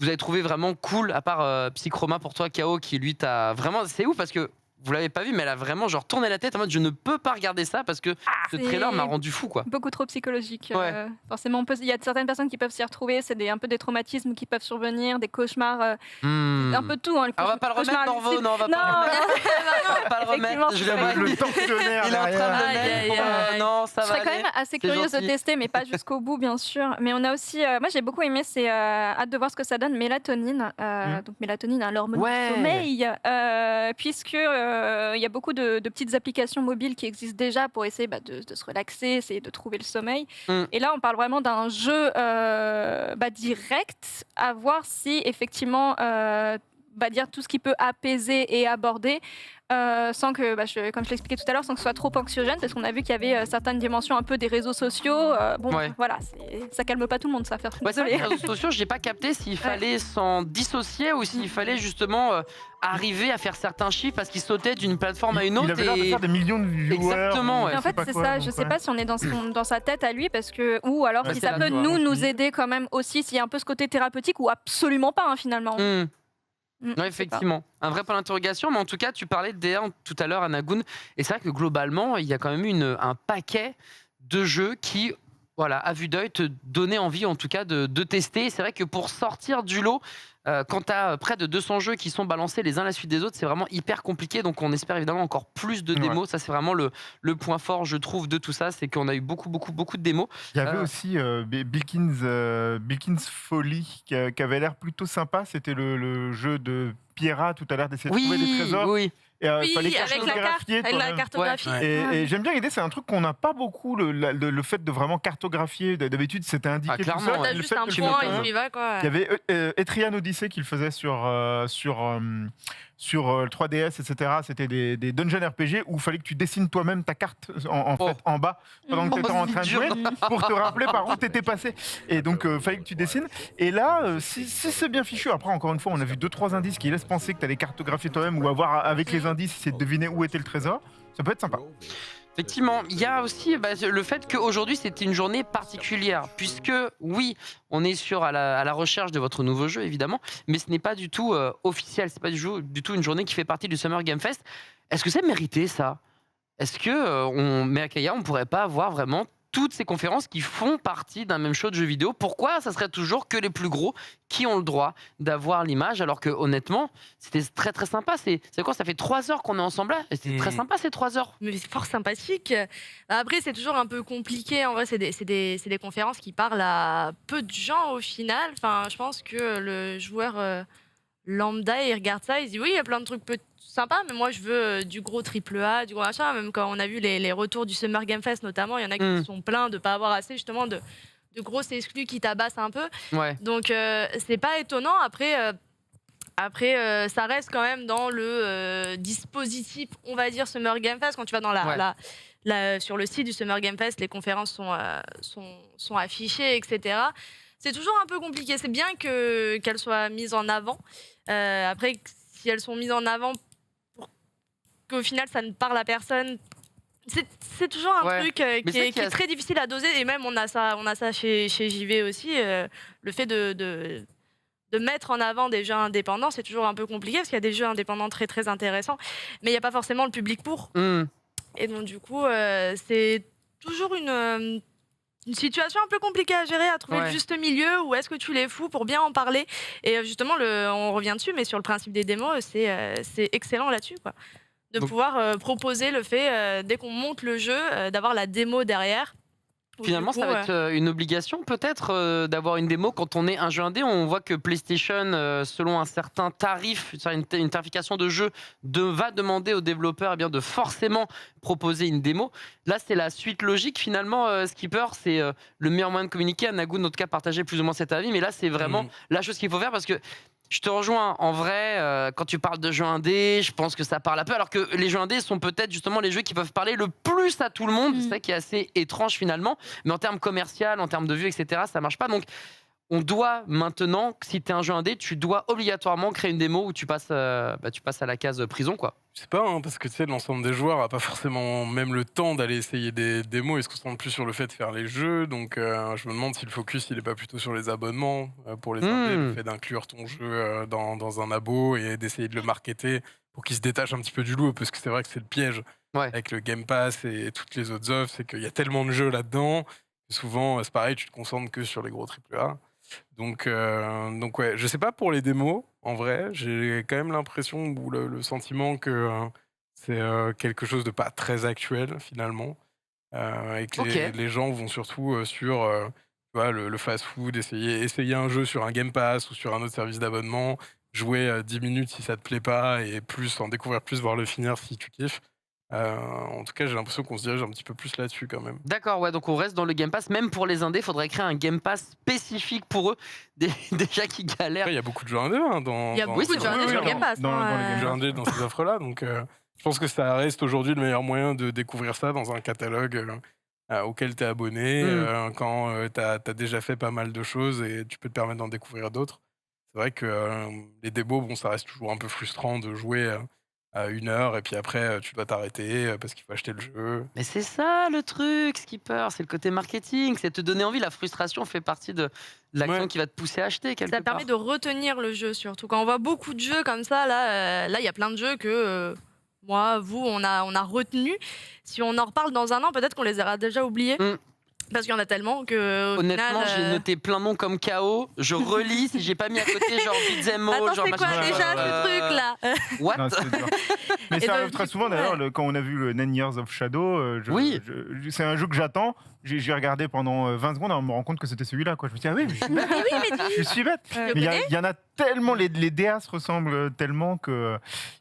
vous avez trouvé vraiment cool, à part Psychroma pour toi, Kao, qui lui t'a vraiment... C'est ouf parce que vous l'avez pas vu, mais elle a vraiment tourné la tête en mode je ne peux pas regarder ça parce que ce trailer m'a rendu fou, quoi. Beaucoup trop psychologique. Forcément, il y a certaines personnes qui peuvent s'y retrouver. C'est un peu des traumatismes qui peuvent survenir, des cauchemars, un peu tout. Hein, on va pas le remettre, Norvo. Non, on va pas le remettre. Je le tortionnaire. Il est en train de mettre. Non, ça va. Je serais quand même assez curieuse de tester, mais pas jusqu'au bout, bien sûr. Mais on a aussi, moi j'ai beaucoup aimé, c'est hâte de voir ce que ça donne, mélatonine. Donc mélatonine, l'hormone du sommeil, puisque il y a beaucoup de petites applications mobiles qui existent déjà pour essayer de se relaxer, essayer de trouver le sommeil. Et là, on parle vraiment d'un jeu direct, à voir si effectivement, dire tout ce qui peut apaiser et aborder. Sans que, comme je l'expliquais tout à l'heure, sans que ce soit trop anxiogène, parce qu'on a vu qu'il y avait certaines dimensions un peu des réseaux sociaux. Voilà, ça calme pas tout le monde, ça va faire c'est vrai, les réseaux sociaux, j'ai pas capté s'il fallait s'en dissocier ou s'il fallait justement arriver à faire certains chiffres parce qu'il sautait d'une plateforme à une autre. Il avait l'air de faire des millions de viewers. Exactement. Et en fait, c'est ça. Je sais pas si on est dans sa tête à lui, parce que ou alors si ça peut nous aider quand même aussi, s'il y a un peu ce côté thérapeutique ou absolument pas finalement. Non, effectivement, un vrai point d'interrogation, mais en tout cas, tu parlais de D1 tout à l'heure, Anagoun, et c'est vrai que globalement, il y a quand même eu un paquet de jeux qui, à vue d'œil, te donnaient envie en tout cas de tester. C'est vrai que pour sortir du lot, quand tu as près de 200 jeux qui sont balancés les uns à la suite des autres, c'est vraiment hyper compliqué, donc on espère évidemment encore plus de démos. Ça, c'est vraiment le point fort, je trouve, de tout ça, c'est qu'on a eu beaucoup de démos. Il y avait aussi Bilkins Folly qui avait l'air plutôt sympa. C'était le jeu de Pierra tout à l'heure d'essayer de trouver des trésors. Et fallait avec la cartographie. Et j'aime bien l'idée, c'est un truc qu'on n'a pas beaucoup, le fait de vraiment cartographier. D'habitude, c'était indiqué tout ça. T'as juste un point et tu y vas, quoi. Il y avait Etrian Odyssey qui le faisait sur le 3DS, etc. C'était des dungeons RPG où il fallait que tu dessines toi-même ta carte fait, en bas pendant que tu étais en train de jouer pour te rappeler par où tu étais passé. Et donc, il fallait que tu dessines. Et là, si c'est bien fichu, après, encore une fois, on a vu 2-3 indices qui laissent penser que tu allais cartographier toi-même ou avoir avec les indices, c'est de deviner où était le trésor. Ça peut être sympa. Effectivement, il y a aussi le fait qu'aujourd'hui c'était une journée particulière, puisque oui, on est à la recherche de votre nouveau jeu évidemment, mais ce n'est pas du tout officiel, c'est pas du tout une journée qui fait partie du Summer Game Fest. Est-ce que c'est mérité ça? Est-ce que on pourrait pas avoir vraiment toutes ces conférences qui font partie d'un même show de jeux vidéo. Pourquoi ça serait toujours que les plus gros qui ont le droit d'avoir l'image, alors que honnêtement, c'était très très sympa. C'est quoi? Ça fait 3 heures qu'on est ensemble là, et c'était très sympa ces 3 heures. Mais c'est fort sympathique. Après, c'est toujours un peu compliqué. En vrai, c'est des conférences qui parlent à peu de gens au final. Enfin, je pense que le joueur lambda, il regarde ça, il se dit oui, il y a plein de trucs sympas, mais moi je veux du gros AAA, du gros machin. Même quand on a vu les retours du Summer Game Fest notamment, il y en a qui sont pleins de ne pas avoir assez justement de grosses exclus qui tabassent un peu. Ouais. Donc c'est pas étonnant. Après, ça reste quand même dans le dispositif, on va dire, Summer Game Fest. Quand tu vas dans sur le site du Summer Game Fest, les conférences sont affichées, etc. C'est toujours un peu compliqué. C'est bien qu'elles soient mises en avant. Après, si elles sont mises en avant pour qu'au final, ça ne parle à personne, c'est toujours un truc qui est très difficile à doser. Et même, on a ça chez JV aussi. Le fait de mettre en avant des jeux indépendants, c'est toujours un peu compliqué parce qu'il y a des jeux indépendants très, très intéressants, mais il n'y a pas forcément le public pour. Et donc, du coup, c'est toujours une situation un peu compliquée à gérer, à trouver le juste milieu. Où est-ce que tu les fous pour bien en parler? Et justement, on revient dessus, mais sur le principe des démos, c'est excellent là-dessus, quoi. De pouvoir proposer le fait, dès qu'on monte le jeu, d'avoir la démo derrière. Finalement, ça va être une obligation peut-être d'avoir une démo quand on est un jeu indé. On voit que PlayStation, selon un certain tarif, une tarification de jeu, va demander aux développeurs de forcément proposer une démo. Là, c'est la suite logique finalement. Skipper, c'est le meilleur moyen de communiquer. Nagou, dans notre cas, partageait plus ou moins cet avis. Mais là, c'est vraiment la chose qu'il faut faire parce que je te rejoins. En vrai, quand tu parles de jeux indés, je pense que ça parle un peu. Alors que les jeux indés sont peut-être justement les jeux qui peuvent parler le plus à tout le monde. C'est ça qui est assez étrange finalement. Mais en termes commercial, en termes de vues, etc., ça marche pas. Donc, on doit maintenant, si tu es un jeu indé, tu dois obligatoirement créer une démo où tu passes à la case prison, quoi. Je sais pas, parce que tu sais, l'ensemble des joueurs n'a pas forcément même le temps d'aller essayer des démos et se concentre plus sur le fait de faire les jeux. Donc, je me demande si le focus, il est pas plutôt sur les abonnements pour les indés, le fait d'inclure ton jeu dans un abo et d'essayer de le marketer pour qu'il se détache un petit peu du lot, parce que c'est vrai que c'est le piège avec le Game Pass et toutes les autres offres, c'est qu'il y a tellement de jeux là-dedans que souvent, c'est pareil, tu te concentres que sur les gros AAA. Donc ouais, je sais pas pour les démos, en vrai, j'ai quand même l'impression ou le sentiment que c'est quelque chose de pas très actuel finalement, et que les gens vont surtout sur tu vois, le fast-food, essayer un jeu sur un Game Pass ou sur un autre service d'abonnement, jouer 10 minutes si ça te plaît pas et plus en découvrir plus, voire le finir si tu kiffes. En tout cas, j'ai l'impression qu'on se dirige un petit peu plus là-dessus quand même. D'accord, ouais, donc on reste dans le Game Pass. Même pour les indés, il faudrait créer un Game Pass spécifique pour eux, déjà qui galèrent. Il y a beaucoup de jeux indés il y a beaucoup de jeux indés sur le Game Pass. Dans les jeux indés, dans ces offres-là. Donc, je pense que ça reste aujourd'hui le meilleur moyen de découvrir ça dans un catalogue auquel tu es abonné, quand tu as déjà fait pas mal de choses et tu peux te permettre d'en découvrir d'autres. C'est vrai que les démos, bon, ça reste toujours un peu frustrant de jouer à 1 heure et puis après tu dois t'arrêter parce qu'il faut acheter le jeu. Mais c'est ça le truc, Skipper, c'est le côté marketing, c'est te donner envie. La frustration fait partie de l'action qui va te pousser à acheter quelque part. Ça permet de retenir le jeu surtout. Quand on voit beaucoup de jeux comme ça, là il y a plein de jeux que moi, on a retenu. Si on en reparle dans un an, peut-être qu'on les aura déjà oubliés. Parce qu'il y en a tellement que. Honnêtement, j'ai noté plein de noms comme KO. Je relis si j'ai pas mis à côté genre Beat'em All. Attends, genre c'est quoi déjà ce truc là? What? Non, mais ça arrive très souvent d'ailleurs quand on a vu le 9 Years of Shadow. C'est un jeu que j'attends. J'ai regardé pendant 20 secondes et on me rend compte que c'était celui-là. Quoi. Je me dis, ah oui, je suis bête. Il y en a tellement, les DA se ressemblent tellement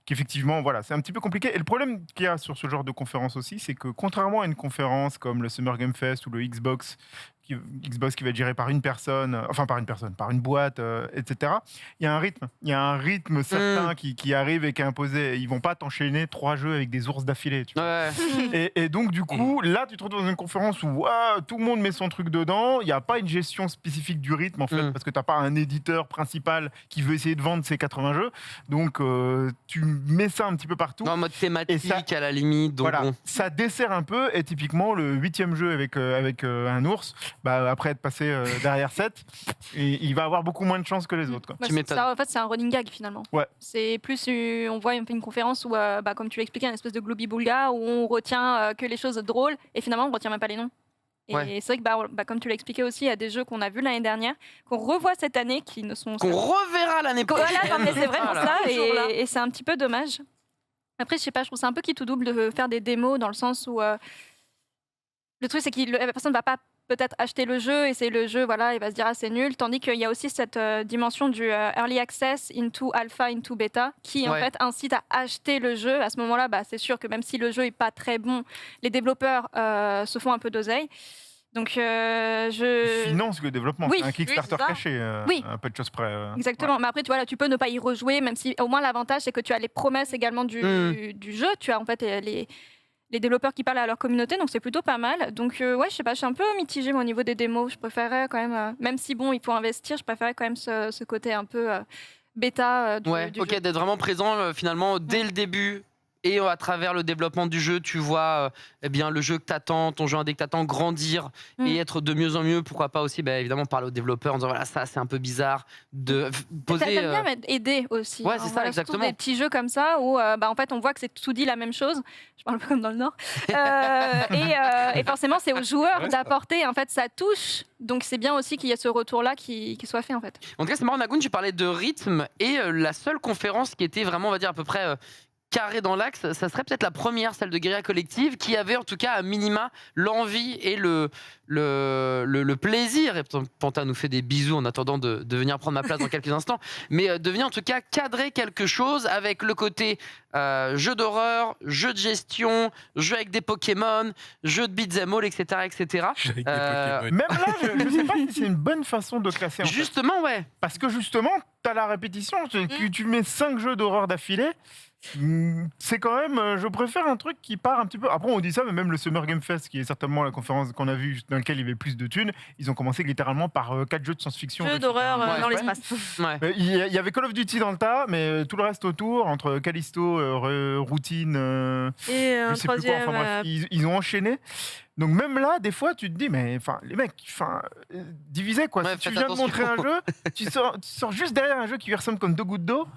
qu'effectivement, voilà, c'est un petit peu compliqué. Et le problème qu'il y a sur ce genre de conférence aussi, c'est que contrairement à une conférence comme le Summer Game Fest ou le Xbox qui va être géré par une personne, par une boîte, etc. Il y a un rythme certain qui arrive et qui est imposé. Ils vont pas t'enchaîner 3 jeux avec des ours d'affilée. Tu vois. Et donc du coup, là, tu te retrouves dans une conférence où tout le monde met son truc dedans. Il n'y a pas une gestion spécifique du rythme en fait, parce que t'as pas un éditeur principal qui veut essayer de vendre ses 80 jeux. Donc tu mets ça un petit peu partout. En mode thématique à la limite. Donc voilà, ça dessert un peu. Et typiquement le 8e jeu avec un ours. Après être passé derrière 7, il va avoir beaucoup moins de chance que les autres. Quoi. En fait, c'est un running gag finalement. Ouais. C'est plus, on voit une conférence où, comme tu l'as expliqué, une espèce de globi-boulga où on retient que les choses drôles et finalement on retient même pas les noms. Et c'est vrai que, comme tu l'as expliqué aussi, il y a des jeux qu'on a vus l'année dernière, qu'on revoit cette année, qui ne sont... Qu'on reverra l'année prochaine. Voilà, non, mais c'est vraiment ça, et c'est un petit peu dommage. Après, je sais pas, je trouve ça un peu qui tout double de faire des démos, dans le sens où... le truc, c'est que la personne ne va pas peut-être acheter le jeu, essayer le jeu, voilà, il va se dire c'est nul. Tandis qu'il y a aussi cette dimension du early access into alpha, into beta, qui en fait incite à acheter le jeu. À ce moment-là, c'est sûr que même si le jeu est pas très bon, les développeurs se font un peu d'oseille. Donc Ils financent le développement, oui. c'est un Kickstarter caché, oui. un peu de choses près. Exactement, mais après tu peux ne pas y rejouer, même si au moins l'avantage c'est que tu as les promesses également du jeu. Tu as en fait les développeurs qui parlent à leur communauté, donc c'est plutôt pas mal. Donc je sais pas, je suis un peu mitigée au niveau des démos. Je préférerais quand même, même si il faut investir, je préférerais quand même ce côté un peu bêta du jeu. D'être vraiment présent finalement dès le début. Et à travers le développement du jeu, tu vois le jeu que t'attends, ton jeu indé que t'attends grandir et être de mieux en mieux. Pourquoi pas aussi, évidemment, parler aux développeurs en disant voilà, ça c'est un peu bizarre de poser. T'aimes bien aider aussi. Ouais, c'est ça, exactement. Des petits jeux comme ça où en fait on voit que c'est tout dit la même chose. Je parle un peu comme dans le Nord. Et forcément, c'est aux joueurs d'apporter en fait sa touche. Donc c'est bien aussi qu'il y ait ce retour-là qui soit fait en fait. En tout cas, c'est marrant, Nagoun, tu parlais de rythme et la seule conférence qui était vraiment, on va dire à peu près. Carré dans l'axe, ça serait peut-être la première, celle de Guérilla Collective, qui avait en tout cas à minima l'envie et le plaisir, et Panta nous fait des bisous en attendant de venir prendre ma place dans quelques instants, mais de venir en tout cas cadrer quelque chose avec le côté jeu d'horreur, jeu de gestion, jeu avec des Pokémon, jeu de beat'em all, etc. etc. Même là, je ne sais pas si c'est une bonne façon de classer. Justement, ouais. Parce que justement, tu as la répétition, tu mets 5 jeux d'horreur d'affilée. C'est quand même, je préfère un truc qui part un petit peu. Après, on dit ça, mais même le Summer Game Fest, qui est certainement la conférence qu'on a vue dans laquelle il y avait plus de thunes, ils ont commencé littéralement par 4 jeux de science-fiction. Jeux d'horreur dans l'espace. Il y avait Call of Duty dans le tas, mais tout le reste autour, entre Callisto, Routine, et un je sais plus quoi, enfin bref, ils ont enchaîné. Donc même là, des fois, tu te dis, mais les mecs, divisez quoi. Si tu viens de montrer un jeu, tu sors juste derrière un jeu qui lui ressemble comme 2 gouttes d'eau.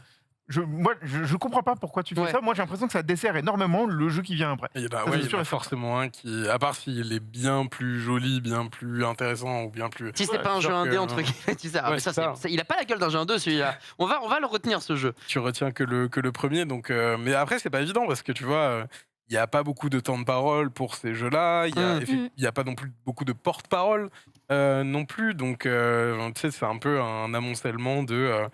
Je comprends pas pourquoi tu fais ça. Moi, j'ai l'impression que ça dessert énormément le jeu qui vient après. Il y en a forcément un qui, à part s'il est bien plus joli, bien plus intéressant ou bien plus. Si c'est pas un jeu indé entre guillemets, tu sais. Il a pas la gueule d'un jeu indé celui-là. On va le retenir ce jeu. Tu retiens que le premier, donc. Mais après, c'est pas évident parce que tu vois. Il n'y a pas beaucoup de temps de parole pour ces jeux-là. Il n'y a pas non plus beaucoup de porte-parole non plus. Donc, tu sais, c'est un peu un amoncellement de.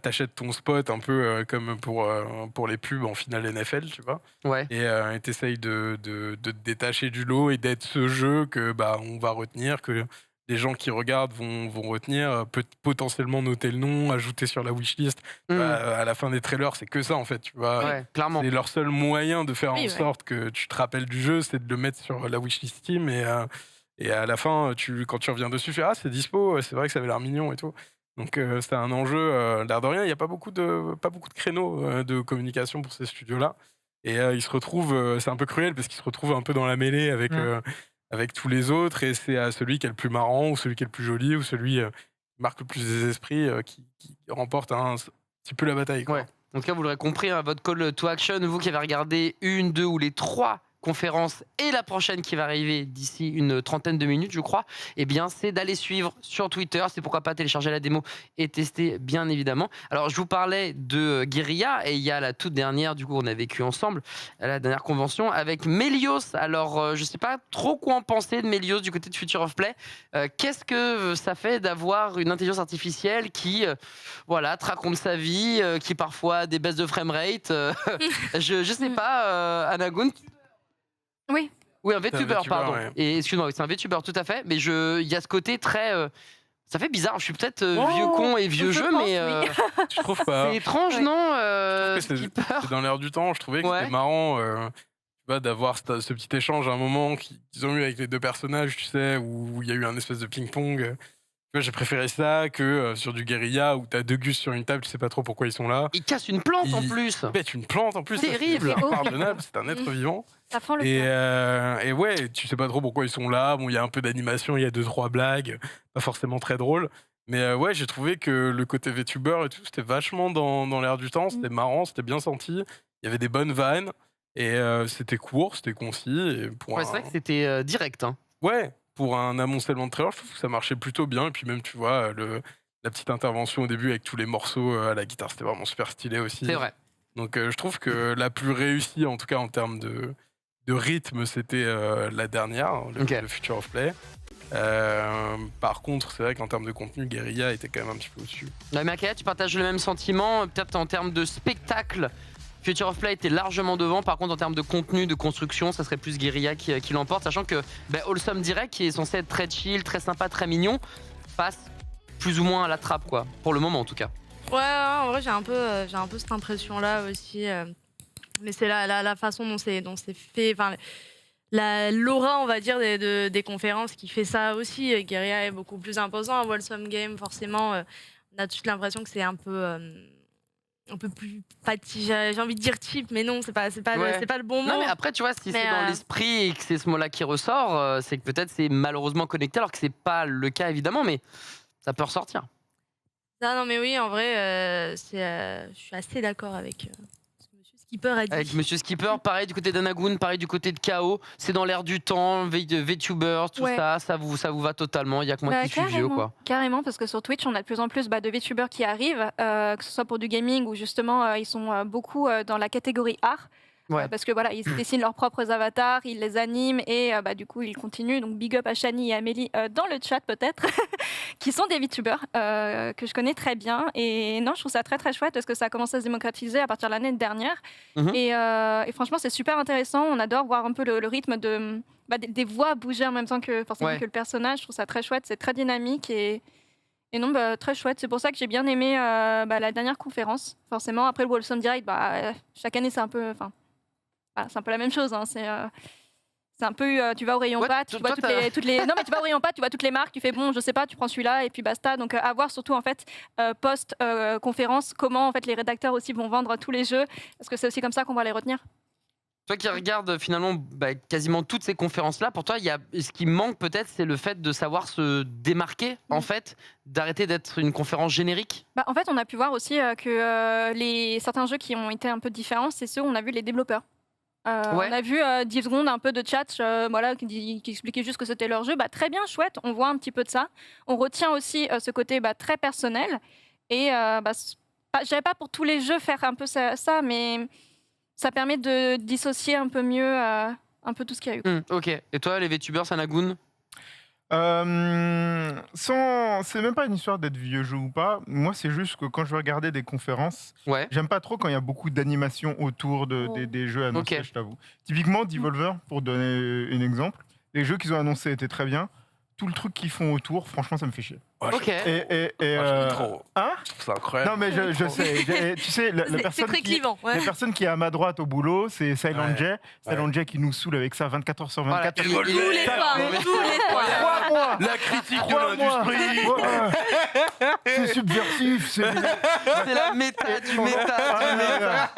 T'achètes ton spot un peu comme pour les pubs en finale NFL, tu vois. Ouais. Et t'essayes de te détacher du lot et d'être ce jeu que on va retenir, que les gens qui regardent vont retenir, potentiellement noter le nom, ajouter sur la wishlist. À la fin des trailers, c'est que ça en fait, tu vois. Ouais, clairement. C'est leur seul moyen de faire en sorte que tu te rappelles du jeu, c'est de le mettre sur la wishlist Steam et à la fin, quand tu reviens dessus, tu fais c'est dispo, c'est vrai que ça avait l'air mignon et tout. Donc c'est un enjeu, l'air de rien, il n'y a pas beaucoup de créneaux de communication pour ces studios-là. Et ils se retrouvent, c'est un peu cruel parce qu'ils se retrouvent un peu dans la mêlée avec tous les autres, et c'est à celui qui est le plus marrant, ou celui qui est le plus joli, ou celui qui marque le plus des esprits qui remporte un petit peu la bataille. Quoi. Ouais. En tout cas, vous l'aurez compris, votre call to action, vous qui avez regardé 1, 2 ou les 3 conférence et la prochaine qui va arriver d'ici une trentaine de minutes, je crois, eh bien, c'est d'aller suivre sur Twitter. C'est pourquoi pas télécharger la démo et tester, bien évidemment. Alors, je vous parlais de Guérilla et il y a la toute dernière, du coup, on a vécu ensemble, la dernière convention avec Melios. Alors, je sais pas trop quoi en penser de Melios du côté de Future of Play. Qu'est-ce que ça fait d'avoir une intelligence artificielle qui, te raconte sa vie, qui parfois a des baisses de framerate je sais pas, Anagoun. Oui, un VTuber, pardon. Ouais. Et excuse-moi, c'est un VTuber, tout à fait. Mais il y a ce côté très. Ça fait bizarre. Je suis peut-être vieux con et vieux jeu, mais je trouve pas. C'est étrange, non c'est dans l'air du temps. Je trouvais que c'était marrant. D'avoir ce petit échange à un moment qu'ils ont eu avec les 2 personnages, tu sais, où il y a eu un espèce de ping-pong. J'ai préféré ça que sur du Guérilla où t'as 2 gus sur une table, tu sais pas trop pourquoi ils sont là. Ils cassent une plante en plus. Ils pètent une plante en plus. Terrible. C'est impardonnable, c'est un être vivant. Ça prend le et ouais, tu sais pas trop pourquoi ils sont là. Bon, il y a un peu d'animation, il y a 2-3 blagues, pas forcément très drôles. Mais ouais, j'ai trouvé que le côté VTuber et tout, c'était vachement dans l'air du temps, c'était marrant, c'était bien senti. Il y avait des bonnes vannes et c'était court, c'était concis. Et c'est vrai que c'était direct. Hein. Ouais, pour un amoncellement de trailer, je trouve que ça marchait plutôt bien. Et puis même, tu vois, la petite intervention au début avec tous les morceaux à la guitare, c'était vraiment super stylé aussi. C'est vrai. Donc je trouve que la plus réussie, en tout cas en termes de rythme, c'était la dernière, le Future of Play. Par contre, c'est vrai qu'en termes de contenu, Guerrilla était quand même un petit peu au-dessus. Makaya, tu partages le même sentiment, peut-être en termes de spectacle, Future of Play était largement devant. Par contre, en termes de contenu, de construction, ça serait plus Guerrilla qui l'emporte, sachant que Wholesome Direct, qui est censé être très chill, très sympa, très mignon, passe plus ou moins à la trappe, quoi, pour le moment en tout cas. Ouais, en vrai, j'ai un peu cette impression-là aussi. Mais c'est la façon dont c'est fait. Enfin, l'aura, on va dire, des conférences qui fait ça aussi. Guerrilla est beaucoup plus imposant. Wholesome Game, forcément, on a toute l'impression que c'est un peu plus j'ai envie de dire cheap, mais non, c'est pas le bon mot. Non, mais après, tu vois, si c'est dans l'esprit et que c'est ce mot-là qui ressort, c'est que peut-être c'est malheureusement connecté, alors que c'est pas le cas évidemment, mais ça peut ressortir. Non, mais oui, en vrai, je suis assez d'accord avec ce que Monsieur Skipper a dit. Avec Monsieur Skipper, pareil du côté d'Anagoon, pareil du côté de KO. C'est dans l'air du temps, VTubers, tout ça vous va totalement. Il y a que moi qui suis vieux, quoi. Carrément, parce que sur Twitch, on a de plus en plus de VTubers qui arrivent, que ce soit pour du gaming ou justement, ils sont beaucoup dans la catégorie art. Ouais. Parce que voilà, ils dessinent leurs propres avatars, ils les animent et du coup ils continuent. Donc big up à Shani et Amélie dans le chat peut-être, qui sont des VTubers que je connais très bien. Et non, je trouve ça très très chouette parce que ça a commencé à se démocratiser à partir de l'année dernière. Et franchement, c'est super intéressant. On adore voir un peu le rythme des voix bouger en même temps que forcément que le personnage. Je trouve ça très chouette, c'est très dynamique et non, très chouette. C'est pour ça que j'ai bien aimé la dernière conférence. Forcément, après le Wholesome Direct, chaque année c'est un peu. C'est un peu la même chose. Hein. C'est un peu, tu vas au rayon pâtes, tu vois toutes les. Non, mais tu vas au rayon pâtes, tu vois toutes les marques, tu fais bon, je sais pas, tu prends celui-là et puis basta. Donc à voir surtout en fait post conférence comment en fait les rédacteurs aussi vont vendre tous les jeux, parce que c'est aussi comme ça qu'on va les retenir. Toi qui regardes finalement quasiment toutes ces conférences-là, pour toi, ce qui manque peut-être, c'est le fait de savoir se démarquer, en fait, d'arrêter d'être une conférence générique. En fait, on a pu voir aussi que certains jeux qui ont été un peu différents, c'est ceux où on a vu les développeurs. On a vu 10 secondes un peu de chat qui expliquait juste que c'était leur jeu. Très bien, chouette, on voit un petit peu de ça. On retient aussi ce côté très personnel. Et je dirais pas pour tous les jeux faire un peu ça, mais ça permet de dissocier un peu mieux un peu tout ce qu'il y a eu. Ok, et toi, les VTubers, Anagoon? C'est même pas une histoire d'être vieux jeu ou pas. Moi, c'est juste que quand je regardais des conférences, j'aime pas trop quand il y a beaucoup d'animations autour des jeux annoncés, je t'avoue. Typiquement, Devolver, pour donner un exemple, les jeux qu'ils ont annoncés étaient très bien. Tout le truc qu'ils font autour, franchement, ça me fait chier. Ok. Trop. Hein? C'est incroyable. Non, mais je sais. Tu sais, la personne qui est à ma droite au boulot, c'est Silent J. Silent J qui nous saoule avec ça 24 heures sur 24. Tous les trois. La critique de l'industrie. C'est subversif. C'est la méta du méta.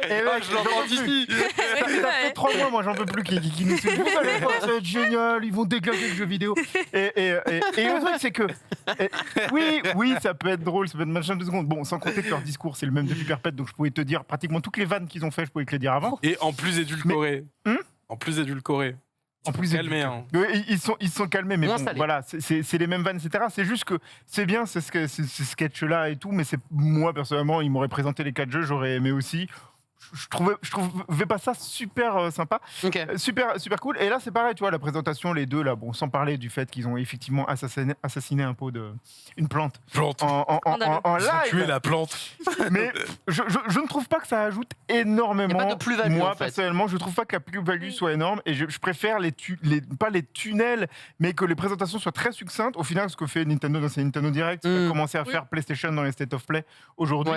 Et mec, je l'entends d'ici. Ça fait 3 mois, moi, j'en peux plus qui nous suivent. Vous allez voir, ça va être génial. Ils vont déglinguer le jeu vidéo. Et le truc, c'est que oui, ça peut être drôle, ça peut être machin 2 secondes. Bon, sans compter que leur discours, c'est le même depuis perpète, donc je pouvais te dire pratiquement toutes les vannes qu'ils ont fait, je pouvais te les dire avant. Et en plus édulcoré. En plus édulcoré. En plus calmés. Hein. Ils sont calmés, mais bon, voilà, c'est les mêmes vannes, etc. C'est juste que c'est bien ces sketchs-là et tout, mais moi, personnellement, ils m'auraient présenté les 4 jeux, j'aurais aimé aussi. Je trouvais pas ça super sympa, super cool. Et là, c'est pareil, tu vois, la présentation, les deux là, bon, sans parler du fait qu'ils ont effectivement assassiné un pot une plante en live. Ils ont tué la plante. Mais je ne trouve pas que ça ajoute énormément. Il y a pas de plus-value, moi, en fait. personnellement, je trouve pas que la plus-value soit énorme, et je préfère pas les tunnels, mais que les présentations soient très succinctes. Au final, ce que fait Nintendo dans ses Nintendo Direct, c'est commencer à faire PlayStation dans les State of Play aujourd'hui.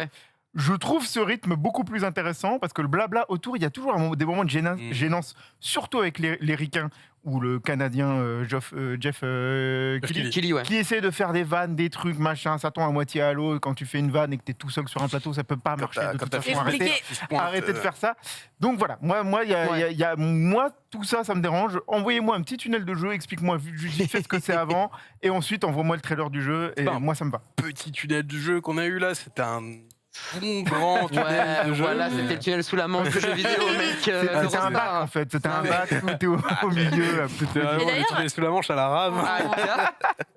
Je trouve ce rythme beaucoup plus intéressant parce que le blabla autour, il y a toujours des moments de gênance, surtout avec les ricains ou le Canadien Jeff Keighley, qui essaie de faire des vannes, des trucs, machin, ça tombe à moitié à l'eau. Quand tu fais une vanne et que t'es tout seul sur un plateau, ça peut pas marcher de toute façon. Arrêtez de faire ça. Donc voilà, moi, tout ça, ça me dérange. Envoyez-moi un petit tunnel de jeu, explique-moi vite fait ce que c'est avant, et ensuite envoie-moi le trailer du jeu, et moi ça me va. Petit tunnel du jeu qu'on a eu là, c'était bon grand tunnel de jeu. Voilà, c'était le tunnel sous la manche de jeux vidéo, mec. C'était un bac en fait, c'était un bac où t'es au milieu. C'était vraiment le tunnel sous la manche à la rame.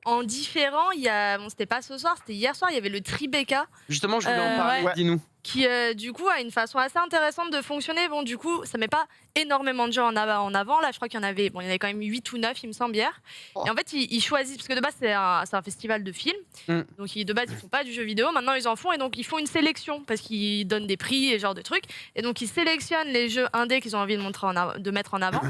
En différent, il y a, bon, c'était pas ce soir, c'était hier soir, il y avait le Tribeca. Justement, je voulais en parler, dis-nous. Qui, du coup, a une façon assez intéressante de fonctionner. Bon, du coup, ça met pas énormément de jeux en avant. Là, je crois qu'il y en avait, il y en avait quand même 8 ou 9, il me semble, hier. Et en fait, ils choisissent, parce que de base, c'est un festival de films. Donc, de base, ils font pas du jeu vidéo. Maintenant, ils en font. Et donc, ils font une sélection, parce qu'ils donnent des prix et ce genre de trucs. Et donc, ils sélectionnent les jeux indés qu'ils ont envie de mettre en avant.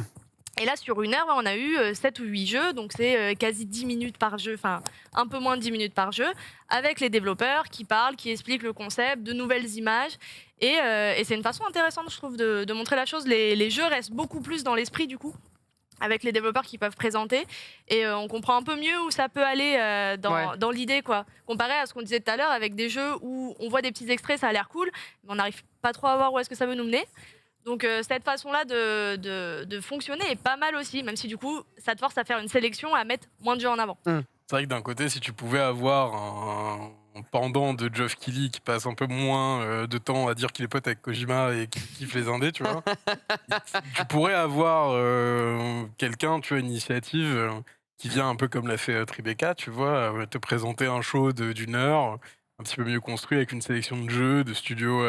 Et là, sur une heure, on a eu 7 ou 8 jeux, donc c'est quasi 10 minutes par jeu, enfin un peu moins de 10 minutes par jeu, avec les développeurs qui parlent, qui expliquent le concept, de nouvelles images. Et c'est une façon intéressante, je trouve, de montrer la chose. Les jeux restent beaucoup plus dans l'esprit, du coup, avec les développeurs qui peuvent présenter. Et on comprend un peu mieux où ça peut aller dans l'idée, quoi. Comparé à ce qu'on disait tout à l'heure, avec des jeux où on voit des petits extraits, ça a l'air cool, mais on n'arrive pas trop à voir où est-ce que ça veut nous mener. Donc cette façon-là de fonctionner est pas mal aussi, même si du coup ça te force à faire une sélection, à mettre moins de jeux en avant. C'est vrai que d'un côté, si tu pouvais avoir un pendant de Geoff Keighley qui passe un peu moins de temps à dire qu'il est pote avec Kojima et qui kiffe les indés, tu vois, tu pourrais avoir quelqu'un, tu vois, une initiative qui vient un peu comme l'a fait Tribeca, tu vois, te présenter un show d'une heure, un petit peu mieux construit avec une sélection de jeux, de studios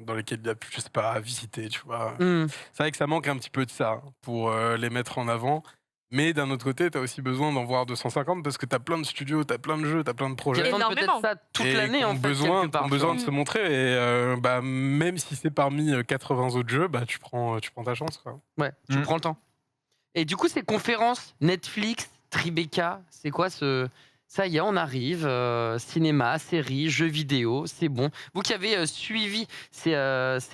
dans lesquels il y a plus, je sais pas, à visiter, tu vois. C'est vrai que ça manque un petit peu de ça pour les mettre en avant. Mais d'un autre côté, tu as aussi besoin d'en voir 250 parce que tu as plein de studios, tu as plein de jeux, tu as plein de projets. Il y a peut-être ça toute l'année en fait. Besoin de se montrer et même si c'est parmi 80 autres jeux, tu prends ta chance, quoi. Ouais, tu prends le temps. Et du coup, ces conférences Netflix, Tribeca, c'est quoi ce... Ça y est, on arrive, cinéma, séries, jeux vidéo, c'est bon. Vous qui avez suivi ces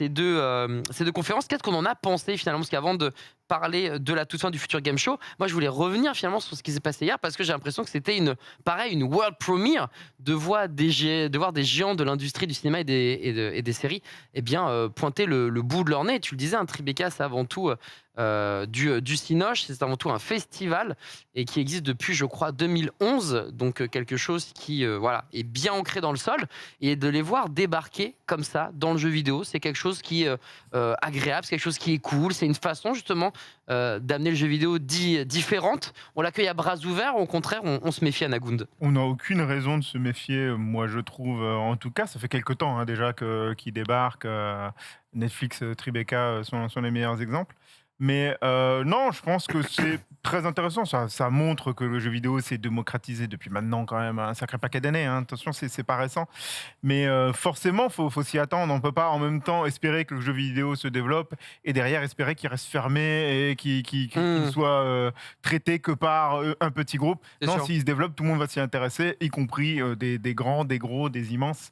deux conférences, qu'est-ce qu'on en a pensé finalement? Parce qu'avant de parler de la toute fin du Future Game Show, moi je voulais revenir finalement sur ce qui s'est passé hier parce que j'ai l'impression que c'était une world premiere de voir des géants de l'industrie du cinéma et des séries pointer le bout de leur nez. Tu le disais, un Tribeca, c'est avant tout du Cinoche, c'est avant tout un festival et qui existe depuis, je crois, 2011, donc quelque chose qui est bien ancré dans le sol, et de les voir débarquer comme ça dans le jeu vidéo, c'est quelque chose qui est agréable, c'est quelque chose qui est cool, c'est une façon justement d'amener le jeu vidéo différente. On l'accueille à bras ouverts, au contraire on se méfie à Nagound? On n'a aucune raison de se méfier, moi je trouve, en tout cas ça fait quelques temps déjà qu'ils débarquent, Netflix, Tribeca sont les meilleurs exemples. Mais non, je pense que c'est très intéressant. Ça montre que le jeu vidéo s'est démocratisé depuis maintenant quand même un sacré paquet d'années. Attention, c'est pas récent. Mais forcément, faut s'y attendre. On peut pas en même temps espérer que le jeu vidéo se développe et derrière espérer qu'il reste fermé et qu'il soit traité que par un petit groupe. Non, s'il se développe, tout le monde va s'y intéresser, y compris des grands, des gros, des immenses.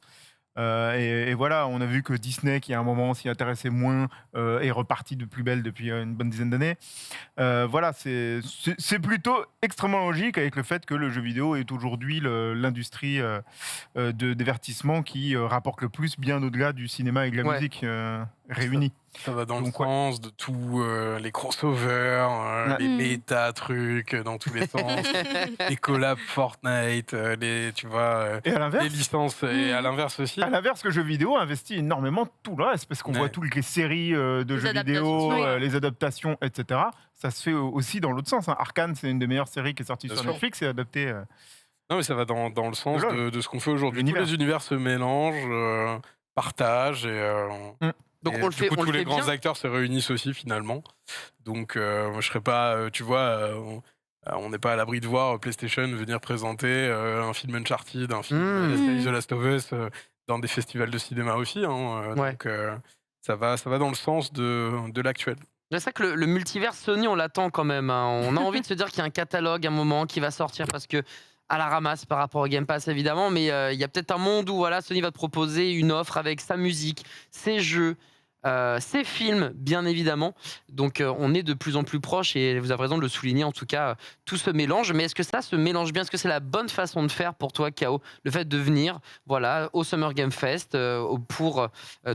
Et voilà, on a vu que Disney, qui à un moment s'y intéressait moins, est reparti de plus belle depuis une bonne dizaine d'années. Voilà, c'est plutôt extrêmement logique avec le fait que le jeu vidéo est aujourd'hui l'industrie de divertissement qui rapporte le plus, bien au-delà du cinéma et de la musique réunis. Ça va dans le sens de tous les crossovers, les méta-trucs dans tous les sens, les collabs Fortnite, les licences, et à l'inverse aussi. À l'inverse, le jeu vidéo investit énormément tout le reste, parce qu'on voit toutes les séries de jeux vidéo, les adaptations, etc. Ça se fait aussi dans l'autre sens. Arcane, c'est une des meilleures séries qui est sortie sur Netflix, c'est adapté... Non, mais ça va dans le sens de ce qu'on fait aujourd'hui. Tous les univers se mélangent, partagent Donc on le fait, tous les grands acteurs se réunissent aussi finalement. Donc je serais pas, tu vois, on n'est pas à l'abri de voir PlayStation venir présenter un film Uncharted, un film la série The Last of Us dans des festivals de cinéma aussi. Donc ça va dans le sens de l'actuel. C'est ça que le multivers Sony, on l'attend quand même. On a envie de se dire qu'il y a un catalogue, un moment qui va sortir parce que à la ramasse par rapport au Game Pass évidemment, mais il y a peut-être un monde où Sony va te proposer une offre avec sa musique, ses jeux. ces films, bien évidemment. Donc on est de plus en plus proche et vous avez raison de le souligner, en tout cas, tout se mélange. Mais est-ce que ça se mélange bien? Est-ce que c'est la bonne façon de faire pour toi, K.O., le fait de venir au Summer Game Fest pour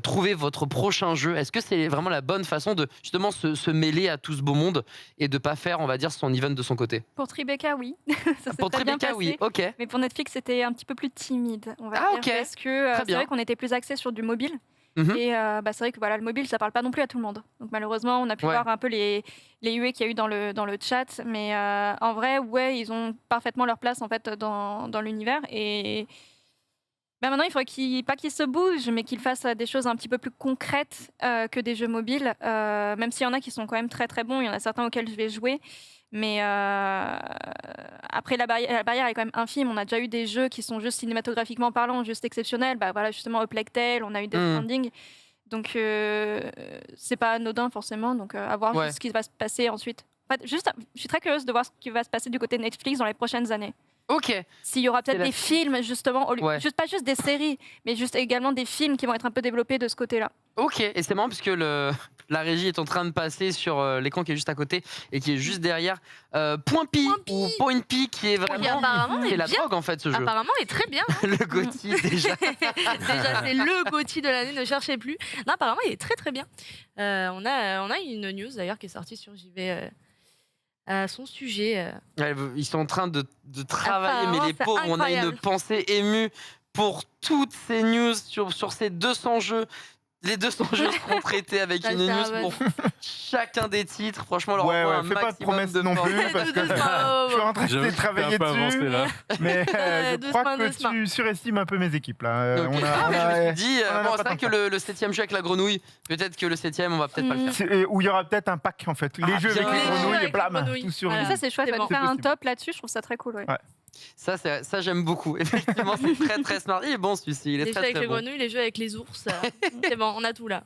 trouver votre prochain jeu? Est-ce que c'est vraiment la bonne façon de justement se mêler à tout ce beau monde et de pas faire, on va dire, son event de son côté? Pour Tribeca, oui. Ça s'est Pour très bien Tribeca, oui, passé. ok. Mais pour Netflix, c'était un petit peu plus timide, on va dire. Ok. Parce que Très c'est bien. vrai qu'on était plus axé sur du mobile. Mhm. Et c'est vrai que le mobile, ça parle pas non plus à tout le monde. Donc malheureusement, on a pu Ouais. voir un peu les UE qu'il y a eu dans le chat. Mais en vrai, ouais, ils ont parfaitement leur place en fait dans l'univers. Et maintenant, il faudrait pas qu'ils se bougent, mais qu'ils fassent des choses un petit peu plus concrètes que des jeux mobiles. Même s'il y en a qui sont quand même très très bons, il y en a certains auxquels je vais jouer. Mais après, la barrière est quand même infime. On a déjà eu des jeux qui sont juste cinématographiquement parlant, juste exceptionnels. Voilà, justement, A Plague Tale, on a eu Death Stranding. Donc, c'est pas anodin forcément. Donc, à voir Ouais. juste ce qui va se passer ensuite. En fait, je suis très curieuse de voir ce qui va se passer du côté de Netflix dans les prochaines années. Ok. S'il y aura peut-être C'est la- des films, justement, Ouais. pas juste des séries, mais juste également des films qui vont être un peu développés de ce côté-là. Ok, et c'est marrant puisque la régie est en train de passer sur l'écran qui est juste à côté et qui est juste derrière Point P ou Point P qui est vraiment apparemment c'est est la bien. drogue en fait ce jeu. Apparemment, il est très bien. Le GOTY déjà. Déjà, c'est le GOTY de l'année, ne cherchez plus. Non, apparemment, il est très très bien. On a une news d'ailleurs qui est sortie sur JV à son sujet. Ils sont en train de travailler, mais Apparemment, les c'est pauvres, on a une incroyable. pensée émue pour toutes ces news sur ces 200 jeux. Les 200 jeux seront traités avec Ça, une c'est un news pour chacun des titres. Franchement, on leur Ouais, envoie ouais, un fais pas de maximum promesses de non force. plus, parce que Doucement. je suis en train J'avoue de que t'as travailler un peu avancé, dessus. là. Mais je Doucement, crois que doucement. tu surestimes un peu mes équipes là. Ok. On a- Ah, on mais a- je me suis dit, on en a bon, pas c'est vrai tant que le 7ème jeu avec la grenouille, peut-être que le 7ème, on va peut-être pas le faire. Où il y aura peut-être un pack en fait. Les Ah, jeux avec bien. les Les jeux grenouilles et avec les blam, grenouilles. tout sur Voilà. Et ça, c'est chouette. C'est De bon. faire un possible. top là-dessus, je trouve ça très cool. Ouais. Ouais. Ça j'aime beaucoup. Effectivement, c'est très très smart. Il est bon celui-ci, il est Les jeux très avec très les bon. grenouilles, les jeux avec les ours. C'est bon, on a tout là.